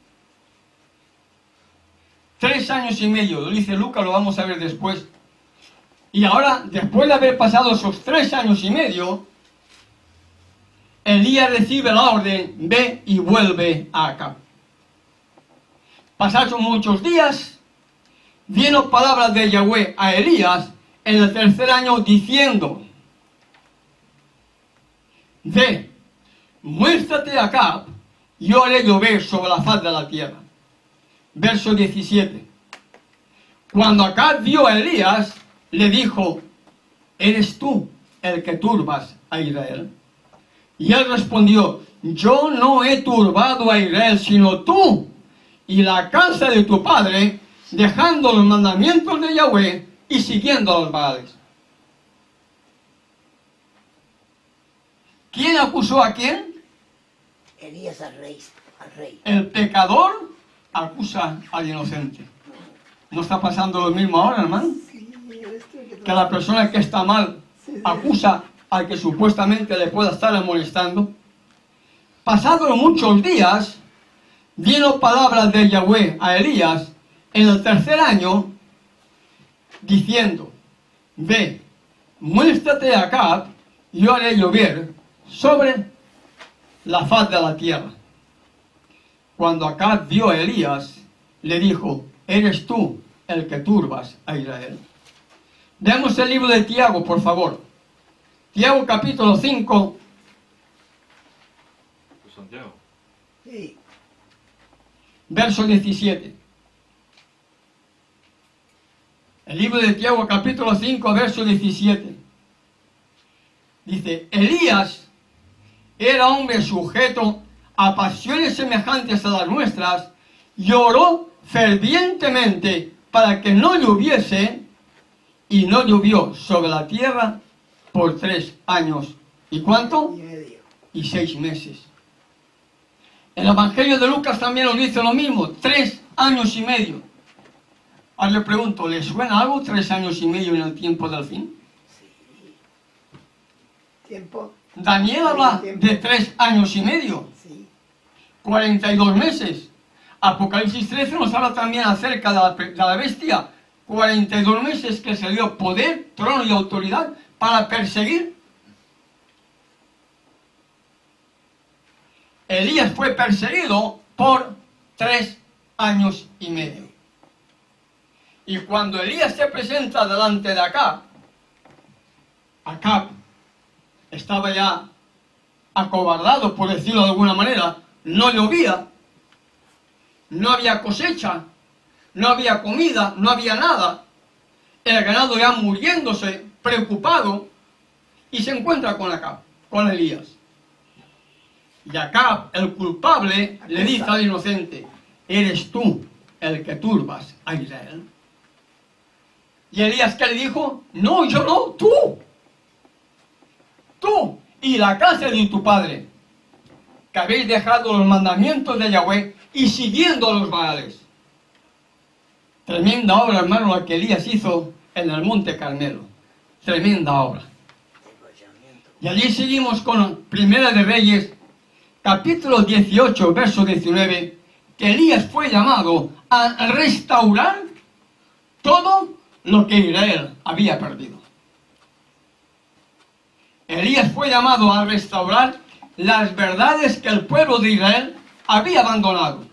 3 años y medio, lo dice Lucas, lo vamos a ver después. Y ahora, después de haber pasado esos 3 años y medio, Elías recibe la orden: ve y vuelve a Acab. Pasaron muchos días, vino palabras de Yahweh a Elías en el 3er año diciendo: ve, muéstrate a Acab, yo haré llover sobre la faz de la tierra. Verso 17. Cuando Acab vio a Elías, le dijo: ¿eres tú el que turbas a Israel? Y él respondió: yo no he turbado a Israel, sino tú y la casa de tu padre, dejando los mandamientos de Yahweh y siguiendo a los Baales. ¿Quién acusó a quién? Elías al rey. El pecador acusa al inocente. ¿No está pasando lo mismo ahora, hermano? Que la persona que está mal acusa al que supuestamente le pueda estar amonestando. Pasados muchos días, vino palabras de Yahweh a Elías en el 3er año, diciendo: ve, muéstrate a Acab, y yo haré llover sobre la faz de la tierra. Cuando Acab vio a Elías, le dijo: ¿eres tú el que turbas a Israel? Veamos el libro de Tiago, por favor. Tiago capítulo 5. Pues Santiago. Sí. Verso 17. El libro de Tiago capítulo 5, verso 17. Dice: Elías era hombre sujeto a pasiones semejantes a las nuestras, y oró fervientemente para que no lloviese, y no llovió sobre la tierra por 3 años. ¿Y cuánto? Y medio. Y 6 meses. El Evangelio de Lucas también nos dice lo mismo: 3 años y medio. Ahora le pregunto, ¿le suena algo 3 años y medio en el tiempo del fin? Tiempo. Daniel habla de 3 años y medio, Sí. 42 meses. Apocalipsis 13 nos habla también acerca de la bestia. 42 meses que se dio poder, trono y autoridad para perseguir. Elías fue perseguido por 3 años y medio. Y cuando Elías se presenta delante de Acab, Acab estaba ya acobardado, por decirlo de alguna manera. No llovía, no había cosecha, no había comida, no había nada. El ganado ya muriéndose, preocupado, y se encuentra con Acab, con Elías. Y Acab, el culpable, le dice al inocente: ¿eres tú el que turbas a Israel? Y Elías, ¿qué le dijo? No, yo no, tú. Tú y la casa de tu padre, que habéis dejado los mandamientos de Yahweh y siguiendo a los Baales. Tremenda obra, hermano, la que Elías hizo en el Monte Carmelo. Tremenda obra. Y allí seguimos con Primera de Reyes, capítulo 18, verso 19, que Elías fue llamado a restaurar todo lo que Israel había perdido. Elías fue llamado a restaurar las verdades que el pueblo de Israel había abandonado.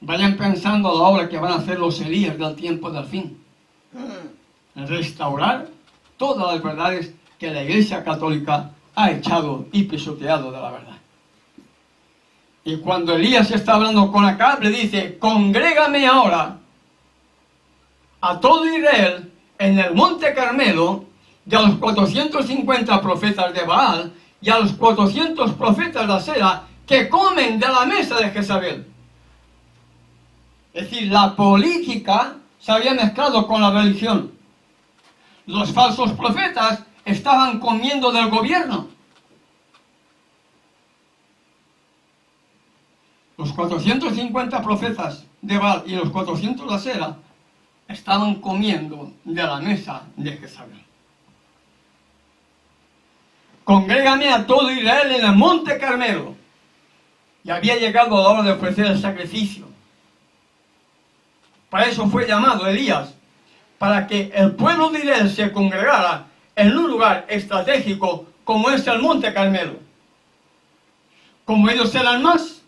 Vayan pensando la obra que van a hacer los Elías del tiempo del fin. Restaurar todas las verdades que la Iglesia Católica ha echado y pisoteado de la verdad. Y cuando Elías está hablando con Acab, le dice: congrégame ahora a todo Israel en el Monte Carmelo, y a los 450 profetas de Baal y a los 400 profetas de Asera que comen de la mesa de Jezabel. Es decir, la política se había mezclado con la religión. Los falsos profetas estaban comiendo del gobierno. Los 450 profetas de Baal y los 400 de Asera estaban comiendo de la mesa de Jezabel. Congrégame a todo Israel en el monte Carmelo. Y había llegado la hora de ofrecer el sacrificio. Para eso fue llamado Elías, para que el pueblo de Israel se congregara en un lugar estratégico como es el monte Carmelo. Como ellos eran más,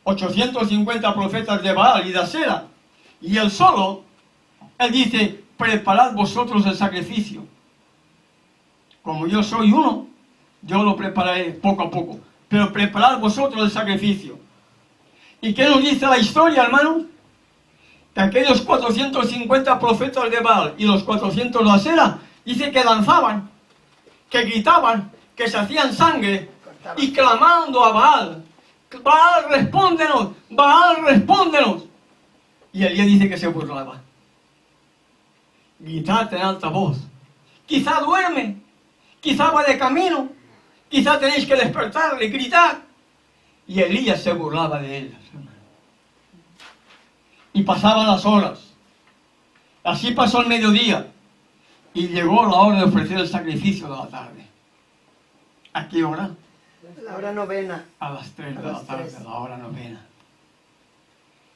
850 profetas de Baal y de Asera, y él solo, él dice, preparad vosotros el sacrificio. Como yo soy uno, yo lo prepararé poco a poco, pero preparad vosotros el sacrificio. ¿Y qué nos dice la historia, hermanos? Que aquellos 450 profetas de Baal y los 400 de Asera, dice que danzaban, que gritaban, que se hacían sangre y clamando a Baal. Baal, respóndenos, Baal, respóndenos. Y Elías dice que se burlaba. Gritad en alta voz. Quizá duerme, quizá va de camino, quizá tenéis que despertarle, gritad. Y Elías se burlaba de ellos. Y pasaban las horas. Así pasó el mediodía. Y llegó la hora de ofrecer el sacrificio de la tarde. ¿A qué hora? La hora novena. A las 3 de A la las tarde, 3. la hora novena.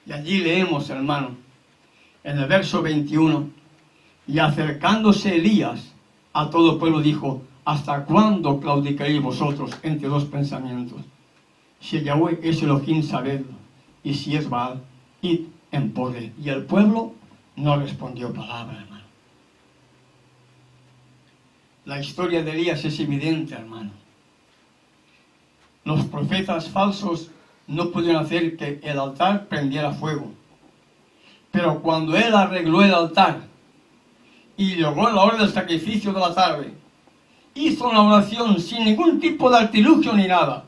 Y allí leemos, hermano, en el verso 21, y acercándose Elías a todo el pueblo dijo, ¿hasta cuándo claudicaréis vosotros entre dos pensamientos? Si Yahweh es Elohim, sabedlo, y si es Baal, id en pos de él. Y el pueblo no respondió palabra, hermano. La historia de Elías es evidente, hermano. Los profetas falsos no pudieron hacer que el altar prendiera fuego. Pero cuando él arregló el altar y llegó la hora del sacrificio de la tarde, hizo una oración sin ningún tipo de artilugio ni nada.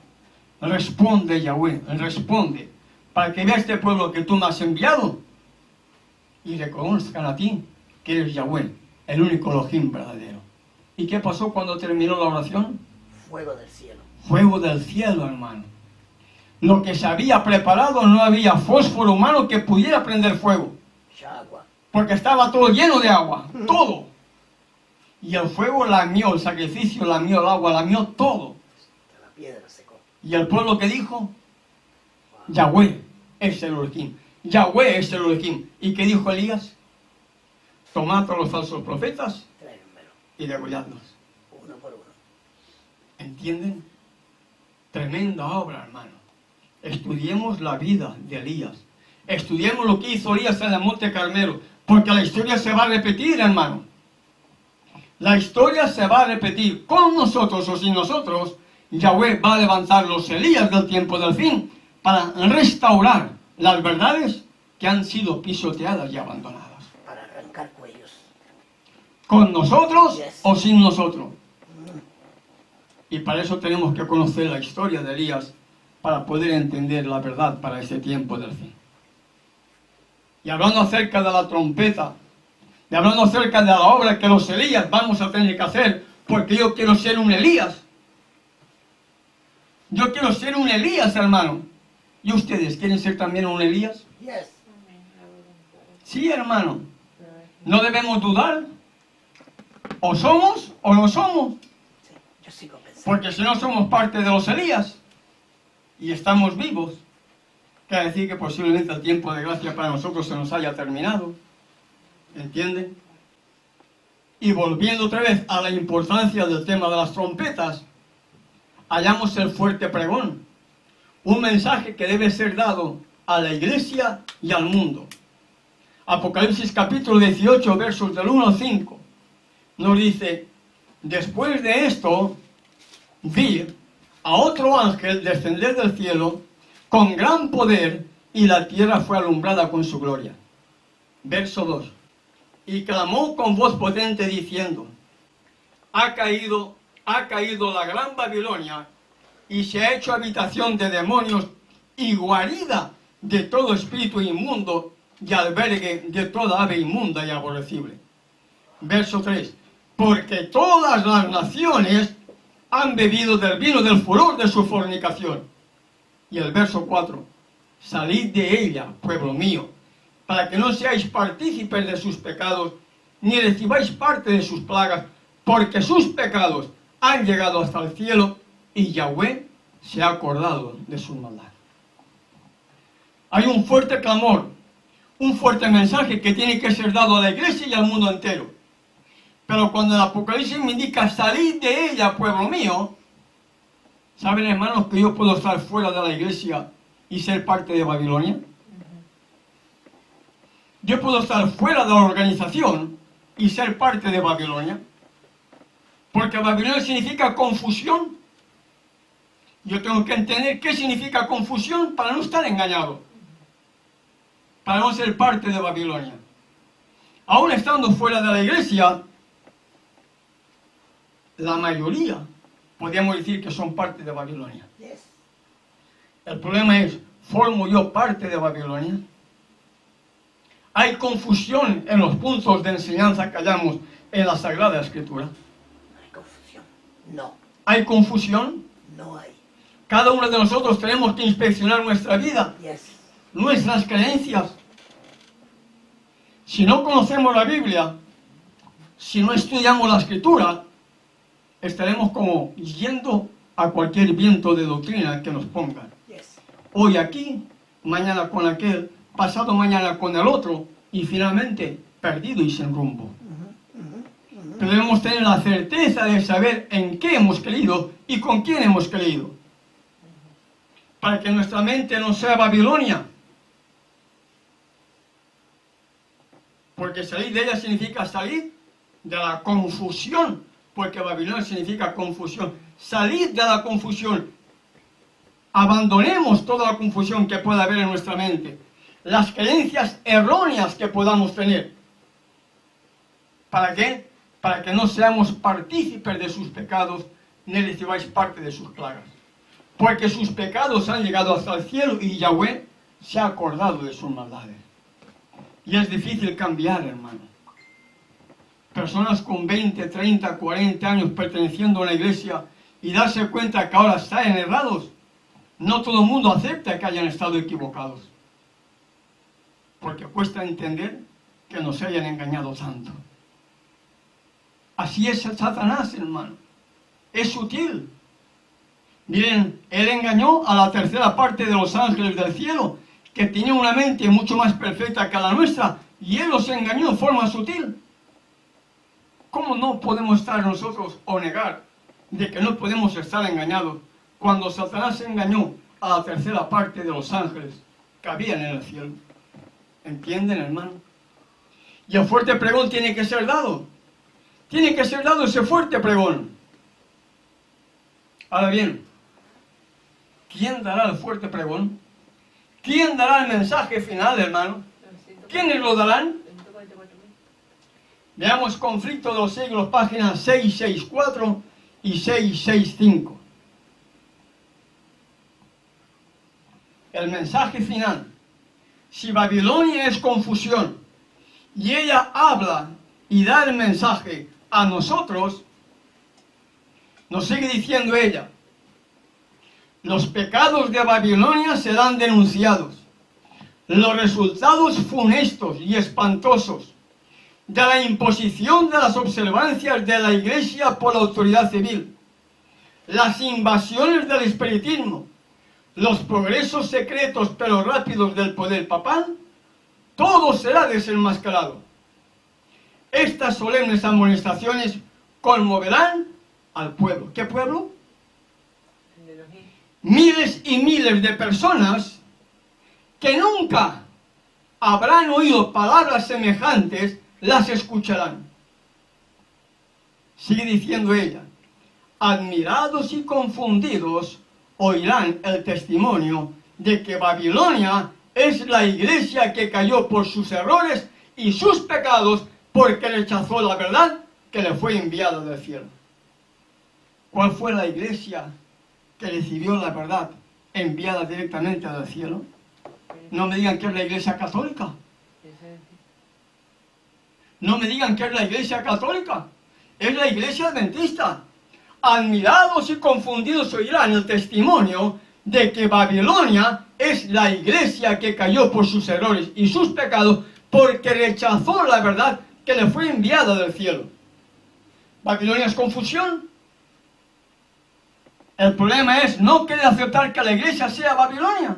Responde, Yahweh, responde, para que vea este pueblo que tú me has enviado y reconozcan a ti que eres Yahweh, el único Elohim verdadero. ¿Y qué pasó cuando terminó la oración? Fuego del cielo. Fuego del cielo, hermano. Lo que se había preparado, no había fósforo humano que pudiera prender fuego. Agua. Porque estaba todo lleno de agua, todo. Y el fuego lamió, el sacrificio lamió el agua, lamió todo. La piedra secó. Y el pueblo que dijo, Yahweh es el Elohim. Yahweh es el Elohim. ¿Y qué dijo Elías? Tomad a los falsos profetas Tráiganmelo. y degolladlos. Uno por uno. ¿Entienden? Tremenda obra, hermano. Estudiemos la vida de Elías. Estudiemos lo que hizo Elías en el monte Carmelo. Porque la historia se va a repetir, hermano. La historia se va a repetir. Con nosotros o sin nosotros, Yahweh va a levantar los Elías del tiempo del fin para restaurar las verdades que han sido pisoteadas y abandonadas. Para arrancar cuellos. Con nosotros Yes. o sin nosotros. Y para eso tenemos que conocer la historia de Elías para poder entender la verdad para ese tiempo del fin. Y hablando acerca de la trompeta, y hablando acerca de la obra que los Elías vamos a tener que hacer, porque yo quiero ser un Elías. Yo quiero ser un Elías, hermano. ¿Y ustedes quieren ser también un Elías? Yes. Sí, hermano. No debemos dudar. O somos o no somos. Sí, yo sigo pensando. Porque si no somos parte de los Elías y estamos vivos, quiere decir que posiblemente el tiempo de gracia para nosotros se nos haya terminado. ¿Entienden? Y volviendo otra vez a la importancia del tema de las trompetas, hallamos el fuerte pregón. Un mensaje que debe ser dado a la iglesia y al mundo. Apocalipsis capítulo 18, versos del 1 al 5, nos dice, después de esto, vi a otro ángel descender del cielo con gran poder y la tierra fue alumbrada con su gloria. Verso 2. Y clamó con voz potente diciendo, ha caído la gran Babilonia y se ha hecho habitación de demonios y guarida de todo espíritu inmundo y albergue de toda ave inmunda y aborrecible. Verso 3. Porque todas las naciones han bebido del vino del furor de su fornicación. Y el verso 4. Salid de ella, pueblo mío, para que no seáis partícipes de sus pecados, ni recibáis parte de sus plagas, porque sus pecados han llegado hasta el cielo, y Yahweh se ha acordado de su maldad. Hay un fuerte clamor, un fuerte mensaje que tiene que ser dado a la iglesia y al mundo entero. Pero cuando el Apocalipsis me indica salid de ella, pueblo mío, ¿saben, hermanos, que yo puedo estar fuera de la iglesia y ser parte de Babilonia? Yo puedo estar fuera de la organización y ser parte de Babilonia. Porque Babilonia significa confusión. Yo tengo que entender qué significa confusión para no estar engañado, para no ser parte de Babilonia. Aún estando fuera de la iglesia, la mayoría podríamos decir que son parte de Babilonia. Yes. El problema es, ¿formo yo parte de Babilonia? Hay confusión en los puntos de enseñanza que hallamos en la Sagrada Escritura. No hay confusión. No, ¿Hay confusión? no hay. Cada uno de nosotros tenemos que inspeccionar nuestra vida, Yes. nuestras creencias. Si no conocemos la Biblia, si no estudiamos la Escritura, estaremos como yendo a cualquier viento de doctrina que nos pongan. Yes. Hoy aquí, mañana con aquel, pasado mañana con el otro, y finalmente perdido y sin rumbo. Pero debemos tener la certeza de saber en qué hemos creído y con quién hemos creído, para que nuestra mente no sea Babilonia. Porque salir de ella significa salir de la confusión, porque Babilonia significa confusión. Salir de la confusión. Abandonemos toda la confusión que pueda haber en nuestra mente, las creencias erróneas que podamos tener. ¿Para qué? Para que no seamos partícipes de sus pecados, ni recibáis parte de sus plagas. Porque sus pecados han llegado hasta el cielo y Yahweh se ha acordado de sus maldades. Y es difícil cambiar, hermano. Personas con 20, 30, 40 años perteneciendo a una iglesia y darse cuenta que ahora están errados. No todo el mundo acepta que hayan estado equivocados. Porque cuesta entender que nos hayan engañado tanto. Así es Satanás, hermano. Es sutil. Miren, él engañó a la tercera parte de los ángeles del cielo, que tenían una mente mucho más perfecta que la nuestra, y él los engañó de forma sutil. ¿Cómo no podemos estar nosotros o negar de que no podemos estar engañados cuando Satanás engañó a la tercera parte de los ángeles que habían en el cielo? ¿Entienden, hermano? Y el fuerte pregón tiene que ser dado. Tiene que ser dado ese fuerte pregón. Ahora bien, ¿quién dará el fuerte pregón? ¿Quién dará el mensaje final, hermano? ¿Quiénes lo darán? Veamos Conflicto de los Siglos, páginas 664 y 665. El mensaje final. Si Babilonia es confusión y ella habla y da el mensaje a nosotros, nos sigue diciendo ella: los pecados de Babilonia serán denunciados, los resultados funestos y espantosos de la imposición de las observancias de la Iglesia por la autoridad civil, las invasiones del espiritismo, los progresos secretos pero rápidos del poder papal, todo será desenmascarado. Estas solemnes amonestaciones conmoverán al pueblo. ¿Qué pueblo? Miles y miles de personas que nunca habrán oído palabras semejantes, las escucharán. Sigue diciendo ella: admirados y confundidos oirán el testimonio de que Babilonia es la iglesia que cayó por sus errores y sus pecados, porque rechazó la verdad que le fue enviada del cielo. ¿Cuál fue la iglesia que recibió la verdad enviada directamente del cielo? No me digan que es la iglesia católica. No me digan que es la iglesia católica. Es la iglesia adventista. Admirados y confundidos oirán el testimonio de que Babilonia es la iglesia que cayó por sus errores y sus pecados porque rechazó la verdad que le fue enviada del cielo. ¿Babilonia es confusión? El problema es no querer aceptar que la iglesia sea Babilonia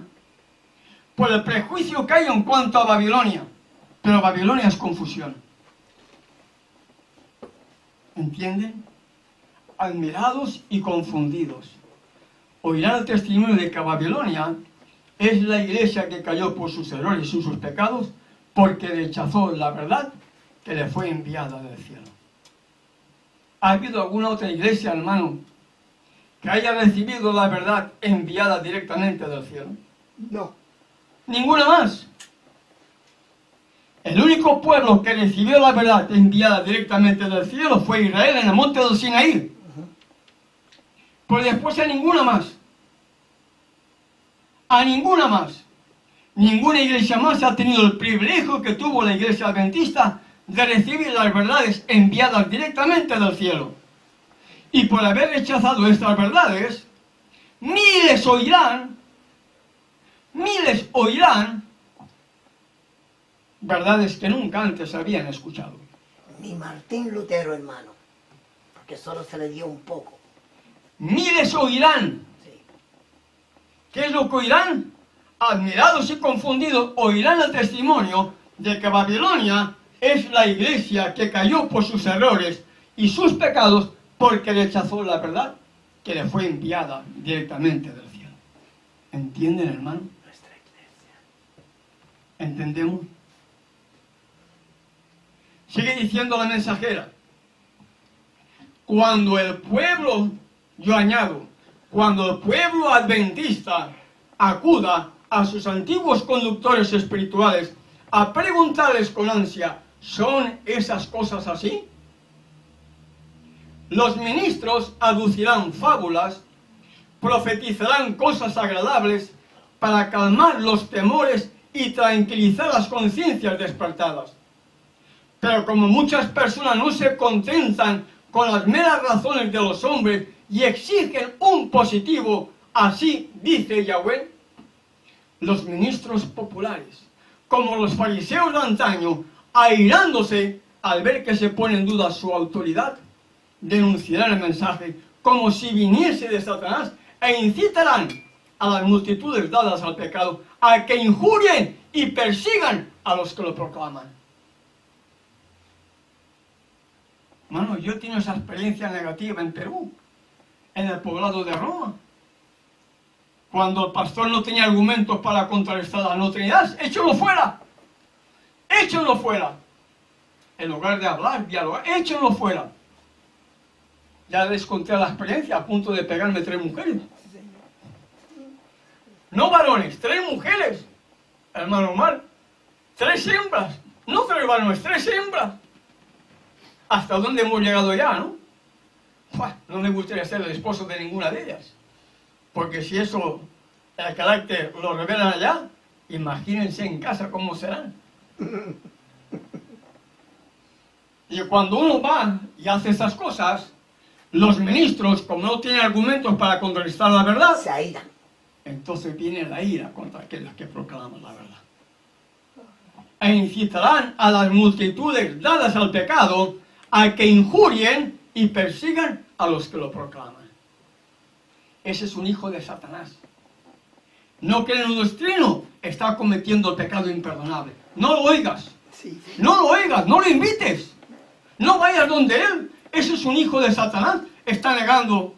por el prejuicio que hay en cuanto a Babilonia. Pero Babilonia es confusión. ¿Entienden? Admirados y confundidos oirán el testimonio de que Babilonia es la iglesia que cayó por sus errores y sus pecados porque rechazó la verdad que le fue enviada del cielo. ¿Ha habido alguna otra iglesia, hermano, que haya recibido la verdad enviada directamente del cielo? No. Ninguna más. El único pueblo que recibió la verdad enviada directamente del cielo fue Israel en el monte del Sinaí. Pues después a ninguna más. A ninguna más. Ninguna iglesia más ha tenido el privilegio que tuvo la iglesia adventista de recibir las verdades enviadas directamente del cielo. Y por haber rechazado estas verdades, miles oirán verdades que nunca antes habían escuchado. Ni Martín Lutero, hermano, porque solo se le dio un poco. Miles oirán. Sí. ¿Qué es lo que oirán? Admirados y confundidos oirán el testimonio de que Babilonia es la iglesia que cayó por sus errores y sus pecados porque rechazó la verdad que le fue enviada directamente del cielo. ¿Entienden, hermano? Nuestra iglesia. ¿Entendemos? Sigue diciendo la mensajera. Cuando el pueblo, yo añado, cuando el pueblo adventista acuda a sus antiguos conductores espirituales a preguntarles con ansia, ¿son esas cosas así? Los ministros aducirán fábulas, profetizarán cosas agradables para calmar los temores y tranquilizar las conciencias despertadas. Pero como muchas personas no se contentan con las meras razones de los hombres y exigen un positivo, así dice Yahweh, los ministros populares, como los fariseos de antaño, airándose al ver que se pone en duda su autoridad, denunciarán el mensaje como si viniese de Satanás e incitarán a las multitudes dadas al pecado a que injurien y persigan a los que lo proclaman. Hermano, yo tengo esa experiencia negativa en Perú, en el poblado de Roma. Cuando el pastor no tenía argumentos para contrarrestar la no Trinidad, ¡échenlo fuera! ¡Échenlo fuera! En lugar de hablar, dialogar, ¡échenlo fuera! Ya les conté la experiencia, a punto de pegarme 3 mujeres. No varones, 3 mujeres. Hermano Omar, 3 hembras. No 3 varones, 3 hembras. ¿Hasta dónde hemos llegado ya, no? No me gustaría ser el esposo de ninguna de ellas. Porque si eso, el carácter lo revelan allá, imagínense en casa cómo serán. Y cuando uno va y hace esas cosas, los ministros, como no tienen argumentos para contrarrestar la verdad, Se airan. entonces viene la ira contra aquellos que proclaman la verdad. E incitarán a las multitudes dadas al pecado a que injurien y persigan a los que lo proclaman. Ese es un hijo de Satanás. No cree en un doctrino, está cometiendo el pecado imperdonable. No lo oigas. Sí, sí. No lo oigas, no lo invites. No vayas donde él. Ese es un hijo de Satanás. Está negando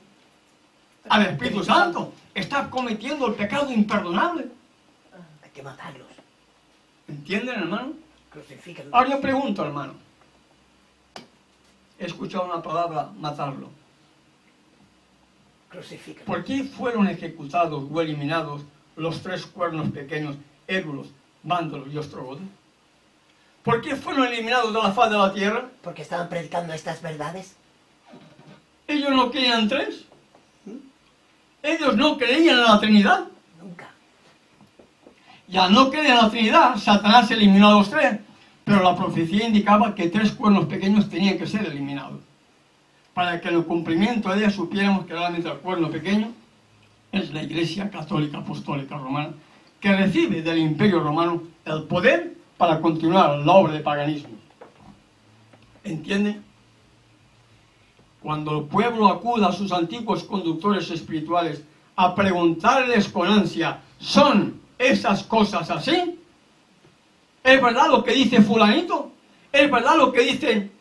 al Espíritu Santo. Está cometiendo el pecado imperdonable. Hay que matarlos. ¿Entienden, hermano? Crucifíquenlos. Ahora yo pregunto, hermano. He escuchado una palabra, matarlo. Crucifíquenlos. ¿Por qué fueron ejecutados o eliminados los 3 cuernos pequeños, Érulos, Vándalos y Ostrogodos? ¿Por qué fueron eliminados de la faz de la tierra? Porque estaban predicando estas verdades. Ellos no creían en tres. Ellos no creían en la Trinidad. Nunca. Y al no creer en la Trinidad, Satanás eliminó a los tres. Pero la profecía indicaba que tres cuernos pequeños tenían que ser eliminados. Para que en el cumplimiento de ella supiéramos que realmente el cuerno pequeño es la Iglesia Católica Apostólica Romana, que recibe del Imperio Romano el poder para continuar la obra de paganismo. ¿Entienden? Cuando el pueblo acuda a sus antiguos conductores espirituales a preguntarles con ansia, ¿son esas cosas así? ¿Es verdad lo que dice fulanito? ¿Es verdad lo que dicen?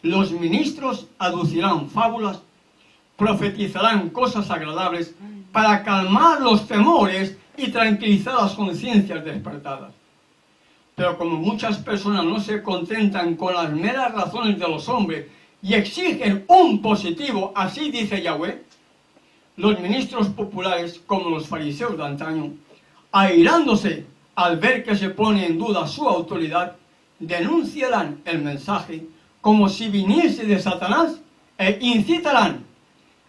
Los ministros aducirán fábulas, profetizarán cosas agradables para calmar los temores y tranquilizar las conciencias despertadas. Pero como muchas personas no se contentan con las meras razones de los hombres y exigen un positivo, así dice Yahweh, los ministros populares, como los fariseos de antaño, airándose al ver que se pone en duda su autoridad, denunciarán el mensaje como si viniese de Satanás e incitarán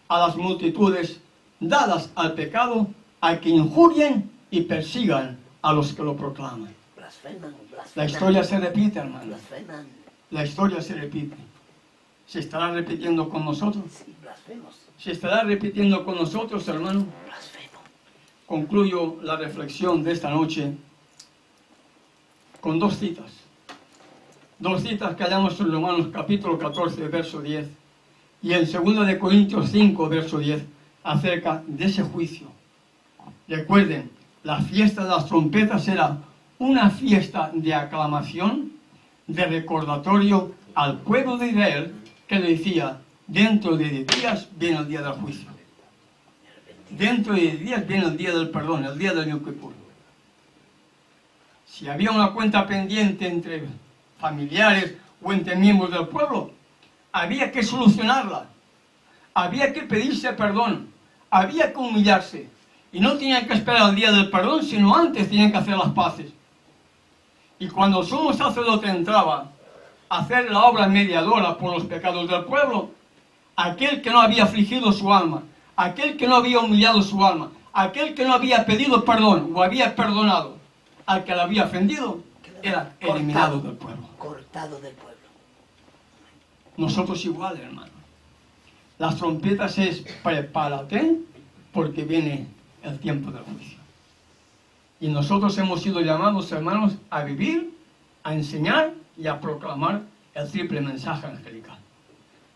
a las multitudes dadas al pecado a que injurien y persigan a los que lo proclaman. Blasfeman, blasfeman. La historia se repite, hermano. Blasfeman. La historia se repite. ¿Se estará repitiendo con nosotros? Sí, blasfemos. ¿Se estará repitiendo con nosotros, hermano? Blasfemo. Concluyo la reflexión de esta noche con dos citas. Dos citas que hallamos en Romanos capítulo 14, verso 10, y en 2 de Corintios 5, verso 10, acerca de ese juicio. Recuerden, la fiesta de las trompetas era una fiesta de aclamación, de recordatorio al pueblo de Israel, que le decía, dentro de 10 días viene el día del juicio. Dentro de 10 días viene el día del perdón, el día del Yom Kippur. Si había una cuenta pendiente entre familiares o entre miembros del pueblo, había que solucionarla. Había que pedirse perdón. Había que humillarse. Y no tenían que esperar al día del perdón, sino antes tenían que hacer las paces. Y cuando el sumo sacerdote entraba a hacer la obra mediadora por los pecados del pueblo, aquel que no había afligido su alma, aquel que no había humillado su alma, aquel que no había pedido perdón o había perdonado al que le había ofendido, era eliminado del pueblo. Cortado del pueblo. Nosotros igual, hermano. Las trompetas es prepárate porque viene el tiempo del juicio. Y nosotros hemos sido llamados, hermanos, a vivir, a enseñar y a proclamar el triple mensaje angelical.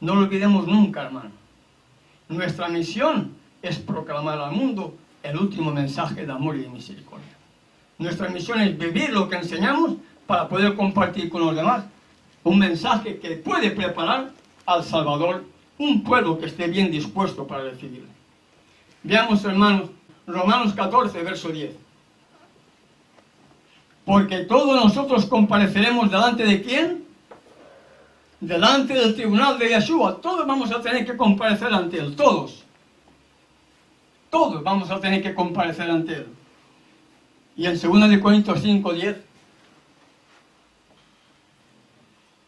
No lo olvidemos nunca, hermano. Nuestra misión es proclamar al mundo el último mensaje de amor y de misericordia. Nuestra misión es vivir lo que enseñamos para poder compartir con los demás un mensaje que puede preparar al Salvador, un pueblo que esté bien dispuesto para recibirlo. Veamos, hermanos, Romanos 14, verso 10. Porque todos nosotros compareceremos delante de ¿quién? Delante del tribunal de Yeshua. Todos vamos a tener que comparecer ante él, todos. Todos vamos a tener que comparecer ante él. Y en 2 de Corintios 5, 10,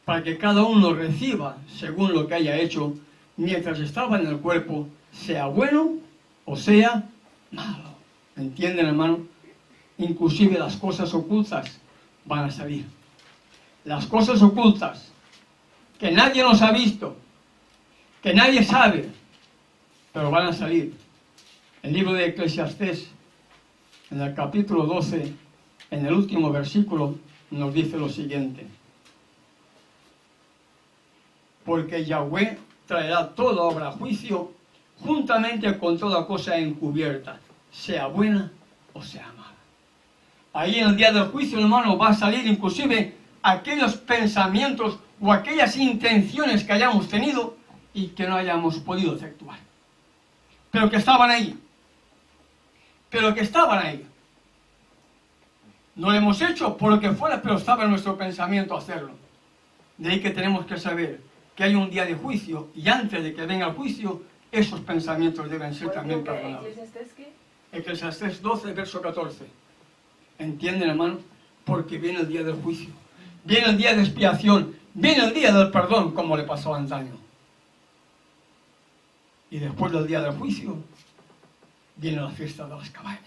para que cada uno reciba según lo que haya hecho mientras estaba en el cuerpo, sea bueno o sea malo. ¿Entienden, hermano? Inclusive las cosas ocultas van a salir. Las cosas ocultas que nadie nos ha visto, que nadie sabe, pero van a salir. El libro de Eclesiastés, en el capítulo 12, en el último versículo, nos dice lo siguiente. Porque Yahweh traerá toda obra a juicio, juntamente con toda cosa encubierta, sea buena o sea mala. Ahí en el día del juicio, hermano, va a salir inclusive aquellos pensamientos o aquellas intenciones que hayamos tenido y que no hayamos podido efectuar. Pero que estaban ahí. Pero que estaban ahí. No lo hemos hecho por lo que fuera, pero estaba en nuestro pensamiento hacerlo. De ahí que tenemos que saber que hay un día de juicio y antes de que venga el juicio, esos pensamientos deben ser también perdonados. ¿Eclesiastés qué? Eclesiastés 12, verso 14. ¿Entienden, hermano? Porque viene el día del juicio. Viene el día de expiación. Viene el día del perdón, como le pasó a antaño. Y después del día del juicio, viene la fiesta de las cabañas.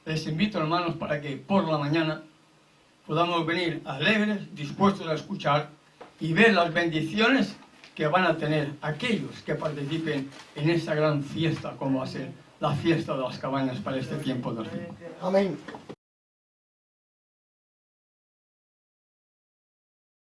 Les invito, hermanos, para que por la mañana podamos venir alegres, dispuestos a escuchar y ver las bendiciones que van a tener aquellos que participen en esta gran fiesta, como va a ser la fiesta de las cabañas para este tiempo de fin. Amén.